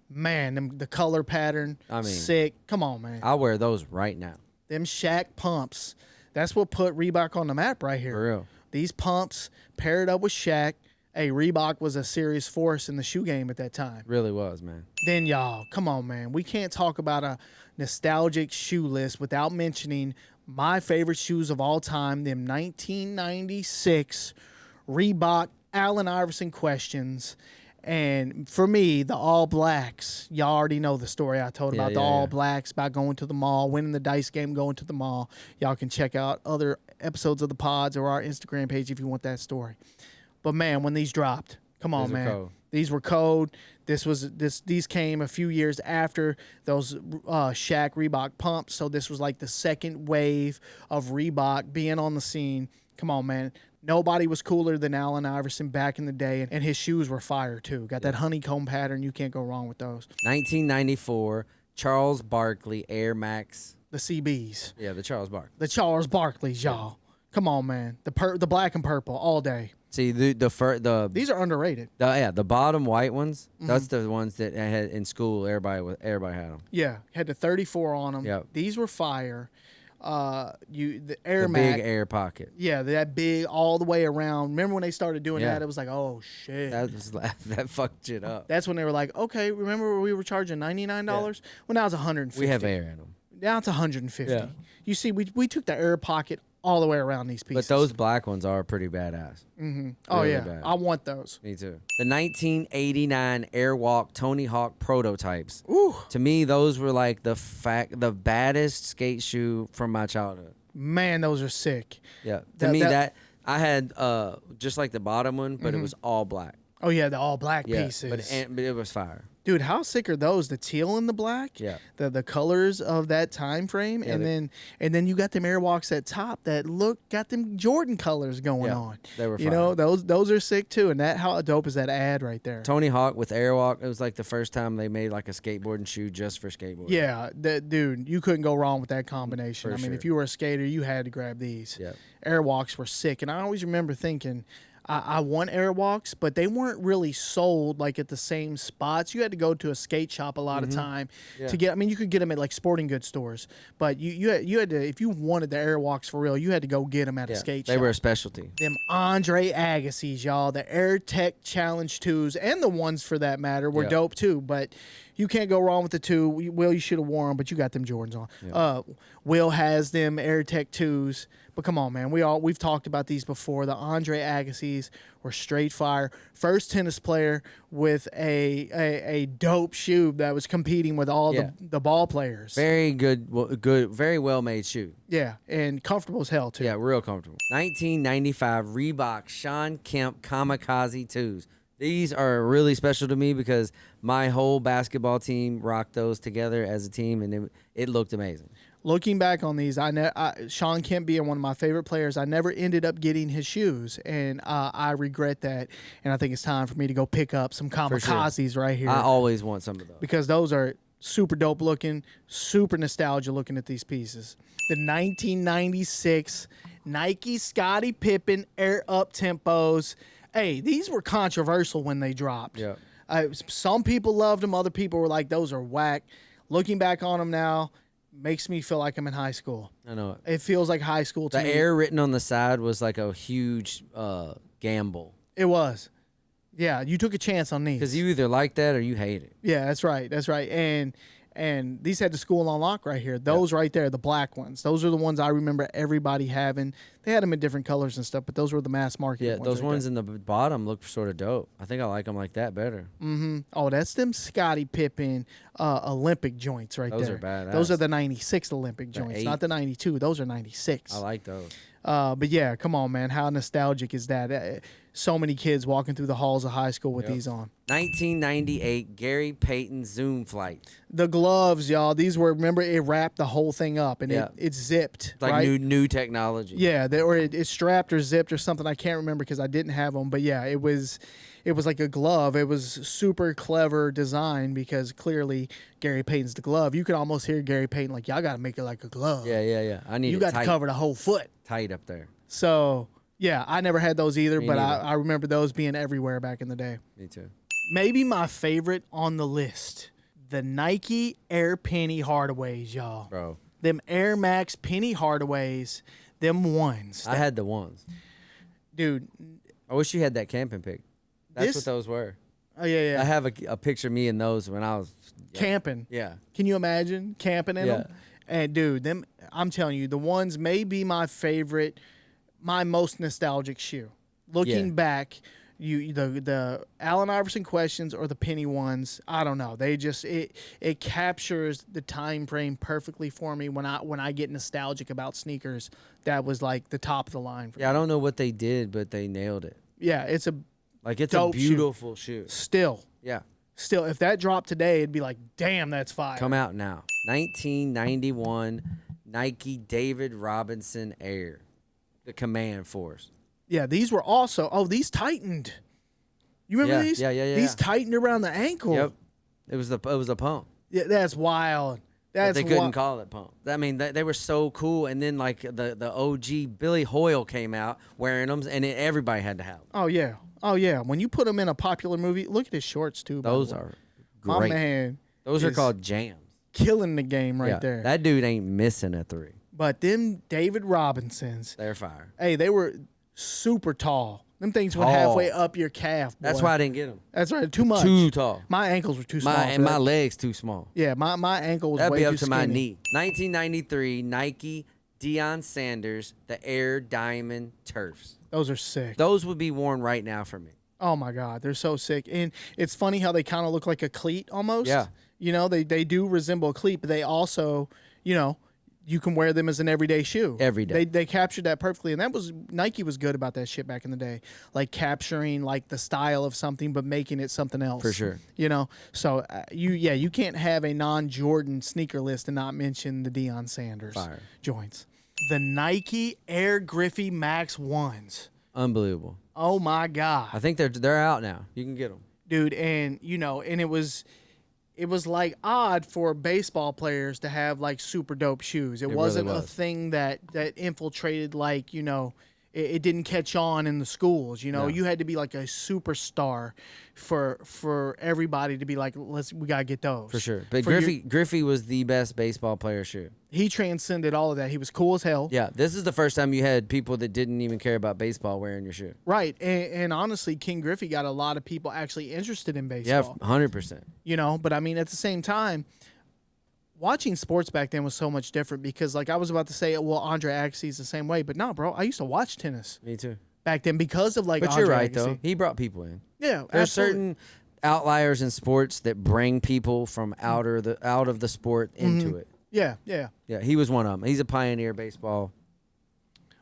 Man, the color pattern, sick. Come on, man. I'll wear those right now. Them Shaq pumps, that's what put Reebok on the map right here. For real. These pumps paired up with Shaq. Hey, Reebok was a serious force in the shoe game at that time. Really was, man. Then, y'all, come on, man. We can't talk about a nostalgic shoe list without mentioning my favorite shoes of all time, them 1996 Reebok Allen Iverson Questions. And for me, the All Blacks, y'all already know the story I told about the All Blacks, about going to the mall, winning the dice game, going to the mall. Y'all can check out other episodes of the pods or our Instagram page if you want that story. But, man, when these dropped, come on, man. These were cold. These came a few years after those Shaq Reebok pumps. So this was like the second wave of Reebok being on the scene. Come on, man. Nobody was cooler than Allen Iverson back in the day, and his shoes were fire, too. Got that honeycomb pattern. You can't go wrong with those. 1994 Charles Barkley Air Max. The CBs. Yeah, the Charles Barkley. The Charles Barkleys, y'all. Come on, man. The black and purple all day. See, these are underrated. The bottom white ones, that's the ones that I had in school. Everybody had them. Yeah, had the 34 on them. Yep. These were fire. the Air The Max. big air pocket. Yeah, that big all the way around. Remember when they started doing Yeah. that? It was like, oh shit. That fucked shit up. That's when they were like, okay, remember we were charging $99? Well, now it's $150. We have air in them. Now it's $150. Yeah. You see, we took the air pocket all the way around these pieces. But those black ones are pretty badass. oh really yeah, bad. I want those. Me too. The 1989 Airwalk Tony Hawk prototypes. Ooh, To me, those were like the baddest skate shoe from my childhood. man, those are sick. Yeah. That- I had just like the bottom one, but it was all black. Oh yeah, the all black Yeah. pieces. But it was fire. Dude, how sick are those? The teal and the black. Yeah. The colors of that time frame, Yeah, and then you got them Airwalks at top that got them Jordan colors going Yeah, on. they were You know, fire. those are sick too. And that how dope is that ad right there? Tony Hawk with Airwalk. It was like the first time they made like a skateboarding shoe just for skateboarding. Yeah, dude, you couldn't go wrong with that combination. For I mean, sure. if you were a skater, you had to grab these. Yep. Airwalks were sick, and I always remember thinking, I want Airwalks, but they weren't really sold like at the same spots. You had to go to a skate shop a lot of time to get. I mean, you could get them at like sporting goods stores, but you had to, if you wanted the Airwalks for real, you had to go get them at a Yeah, skate they shop. were a specialty. Them Andre Agassiz, y'all, the Air Tech Challenge 2s, and the ones for that matter were Yeah. dope too. But you can't go wrong with the two. Will, you should have worn them, but you got them Jordans on. Will has them Air Tech 2s. But come on, man, we've talked about these before. The Andre Agassiz were straight fire. First tennis player with a dope shoe that was competing with all the ball players. Very good, very well made shoe. Yeah, and comfortable as hell too. Yeah, real comfortable. 1995 Reebok Sean Kemp Kamikaze 2s. These are really special to me because my whole basketball team rocked those together as a team, and it looked amazing. Looking back on these, Sean Kemp being one of my favorite players, I never ended up getting his shoes, and I regret that. And I think it's time for me to go pick up some Kamikazes right here I always want some of those. because those are super dope looking, super nostalgia looking at these pieces. The 1996 Nike Scottie Pippen Air Up Tempos. Hey, these were controversial when they dropped. Yeah. Some people loved them. Other people were like, those are whack. Looking back on them now, makes me feel like I'm in high school. I know it. It feels like high school to The me. air written on the side was like a huge gamble It was. Yeah, you took a chance on these. because you either like that or you hate it. Yeah, that's right. That's right. And these had the school on lock right here. Those right there, the black ones. Those are the ones I remember everybody having. They had them in different colors and stuff, but those were the mass market Yeah, ones. those right ones there. in the bottom look sort of dope. I think I like them like that better. Oh, that's them Scottie Pippen Olympic joints right Those there. are badass. Those are the 96 Olympic joints, 8. not the 92. Those are 96. I like those. But yeah, come on, man. How nostalgic is that? So many kids walking through the halls of high school with these on. 1998 Gary Payton Zoom Flight. The gloves, y'all. These were, remember, it wrapped the whole thing up and Yeah. it zipped. Like right? new technology. Yeah, or it strapped or zipped or something. I can't remember because I didn't have them. But yeah, it was like a glove. It was super clever design because clearly Gary Payton's the glove. You could almost hear Gary Payton like, y'all got to make it like a glove. Yeah. I need You it got tight, to cover the whole foot. tight up there. So yeah, I never had those either, Me but neither. I remember those being everywhere back in the day. Me too. Maybe my favorite on the list, the Nike Air Penny Hardaways, y'all. Bro, Them Air Max Penny Hardaways, them ones. I had the ones. Dude, I wish you had that camping pic. That's This- what those were. oh yeah, I have a picture of me in those when I was camping. Yeah. Can you imagine camping in Yeah. them? And dude, them, I'm telling you, the ones may be my favorite, my most nostalgic shoe. Looking Yeah. back, the Allen Iverson questions or the penny ones, I don't know. They just it captures the time frame perfectly for me when I get nostalgic about sneakers. That was like the top of the line for Yeah, I me. don't know what they did, but they nailed it. Yeah, it's a Like it's Dope a shoe. beautiful shoe. still if that dropped today, it'd be like, damn, that's fire. Come out now. 1991 Nike David Robinson Air. The Command Force. Yeah, these were also these tightened. You remember Yeah, these? yeah. These tightened around the ankle. Yep. It was a pump. Yeah, that's wild. But That's they couldn't wi- call it pump. I mean, they were so cool. And then like the OG Billy Hoyle came out wearing them, and everybody had to have them. Oh yeah. When you put them in a popular movie, look at his shorts too. by the Those way. are My great. man Those are is called jams. killing the game right Yeah, there. That dude ain't missing a three. But them David Robinsons, They're fire. hey, they were super tall. Them things went Tall. halfway up your calf. Boy. That's why I didn't get them. That's right. Too much. Too tall. My ankles were too small. And for my that. legs too small. Yeah, my ankle was That'd way be up too to my skinny. knee. 1993 Nike Deion Sanders, the Air Diamond Turfs. Those are sick. Those would be worn right now for me. Oh my God, they're so sick. And it's funny how they kind of look like a cleat almost. Yeah. You know, they do resemble a cleat, but they also, you know, you can wear them as an everyday shoe. Every day. They captured that perfectly. And that was Nike was good about that shit back in the day. Like capturing like the style of something but making it something else. For sure. You know. So you can't have a non-Jordan sneaker list and not mention the Deion Sanders Fire. joints. The Nike Air Griffey Max 1s. Unbelievable. Oh my God. I think they're out now. You can get them. Dude, and you know, and it was like odd for baseball players to have like super dope shoes. It wasn't really a was. thing that infiltrated, like, you know, it didn't catch on in the schools. You know, No. you had to be like a superstar for everybody to be like, we gotta get those For sure. But For Griffey was the best baseball player shoe. he transcended all of that. He was cool as hell. Yeah, this is the first time you had people that didn't even care about baseball wearing your shoe. Right, and honestly, King Griffey got a lot of people actually interested in Yeah, baseball. 100%. You know, but I mean, at the same time, watching sports back then was so much different because, like I was about to say, well, Andre Agassi's the same way, but no, bro, I used to watch tennis Me too. back then because of like. But Andre you're right, Agassi. though. He brought people in. Yeah, There's absolutely. certain outliers in sports that bring people from out of the sport into it. Yeah, yeah. Yeah, he was one of them. He's a pioneer baseball.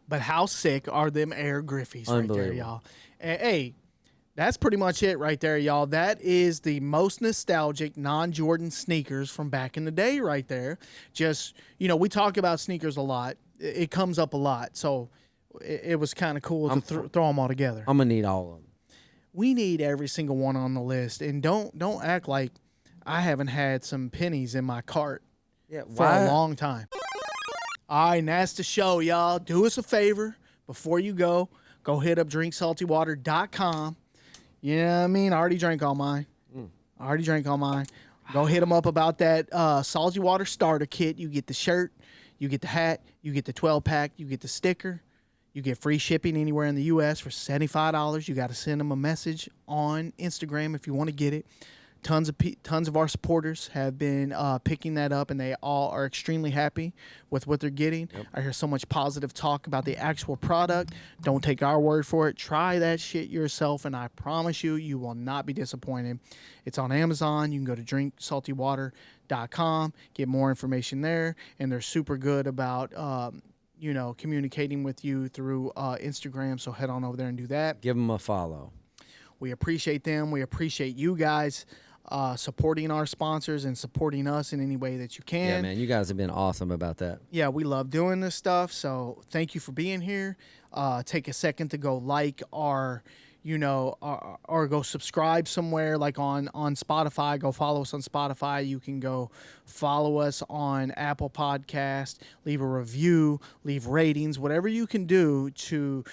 But how sick are them Air Griffies right there, Unbelievable. y'all? And, hey, that's pretty much it right there, y'all. That is the most nostalgic non-Jordan sneakers from back in the day right there. Just, you know, we talk about sneakers a lot. It comes up a lot. So it was kind of cool to throw them all together. I'm going to need all of them. We need every single one on the list. And don't act like I haven't had some pennies in my cart Yeah, for a long time. All right, and that's the show, y'all. Do us a favor before you go hit up drinksaltywater.com. You know what I mean? I already drank all mine. Go hit them up about that salty water starter kit. You get the shirt, you get the hat, you get the 12-pack, you get the sticker. You get free shipping anywhere in the U.S. for $75. You got to send them a message on Instagram if you want to get it. Tons of our supporters have been picking that up, and they all are extremely happy with what they're getting. Yep. I hear so much positive talk about the actual product. Don't take our word for it. Try that shit yourself, and I promise you, you will not be disappointed. It's on Amazon. You can go to drinksaltywater.com, get more information there, and they're super good about communicating with you through Instagram. So head on over there and do that. Give them a follow. We appreciate them. We appreciate you guys supporting our sponsors and supporting us in any way that you can. Yeah, man, you guys have been awesome about that. Yeah, we love doing this stuff. So thank you for being here. Take a second to go like our, or go subscribe somewhere like on Spotify. Go follow us on Spotify. You can go follow us on Apple Podcast. Leave a review, leave ratings, whatever you can do to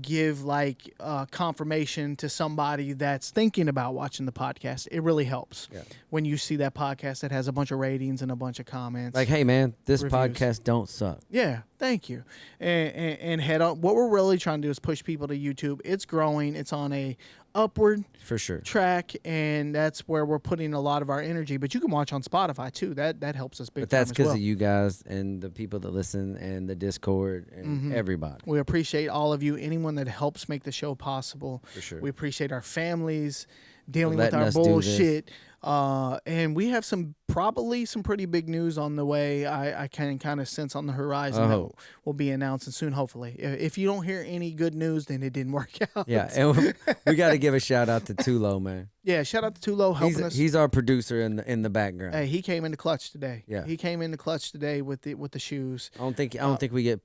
give like confirmation to somebody that's thinking about watching the podcast. It really helps when you see that podcast that has a bunch of ratings and a bunch of comments. Like, hey, man, this reviews. podcast don't suck. Yeah, thank you. And head on. What we're really trying to do is push people to YouTube. It's growing. It's on a upward For sure. track, and that's where we're putting a lot of our energy. But you can watch on Spotify too. That helps us big But that's time as because well. of you guys and the people that listen and the Discord and everybody. We appreciate all of you, anyone that helps make the show possible. For sure. We appreciate our families dealing For with letting our us do this. bullshit. And we have probably some pretty big news on the way. I can kind of sense on the horizon that will be announcing soon, hopefully. If you don't hear any good news, then it didn't work out. Yeah, and we got to give a shout out to Tulo, man. Yeah, shout out to Tulo helping us. He's our producer in the background. Hey, he came in the clutch today. Yeah. He came in the clutch today with the shoes. I don't think we get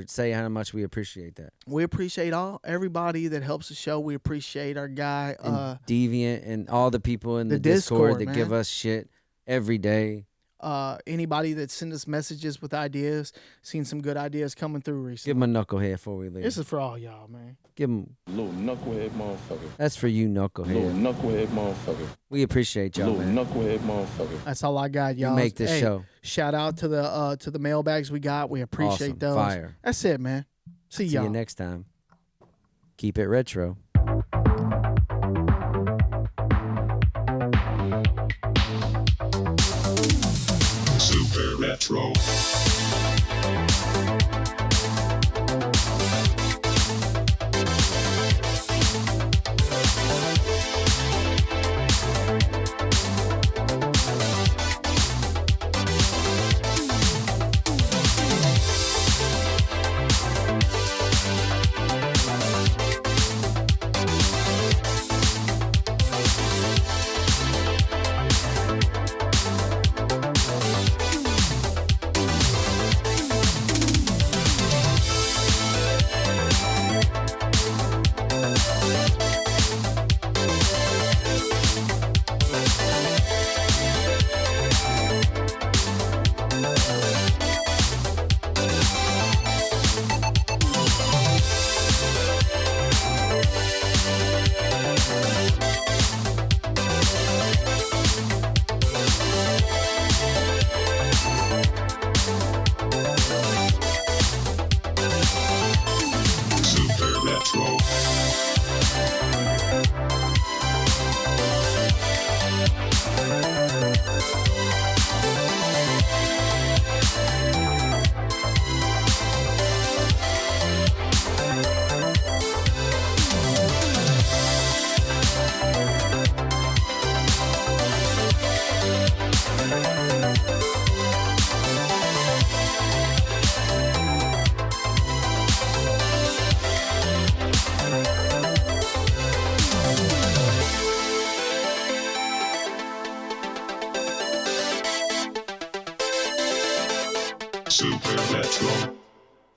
say how much we appreciate that. We appreciate everybody that helps the show. We appreciate our guy And Deviant and all the people in the Discord, Discord that man. give us shit every day. anybody that sent us messages with ideas. Seen some good ideas coming through recently. Give him a knucklehead before we leave. This is for all y'all, man. Give him. Little knucklehead motherfucker. That's for you, Little knucklehead. knucklehead motherfucker. We appreciate y'all, Little man. knucklehead motherfucker. That's all I got, You y'all. make this show. Shout out to the mailbags we got. We appreciate Awesome. those. Fire. That's it, man. See See y'all. you next time. Keep it retro. Super Retro. Super Retro. Super Retro.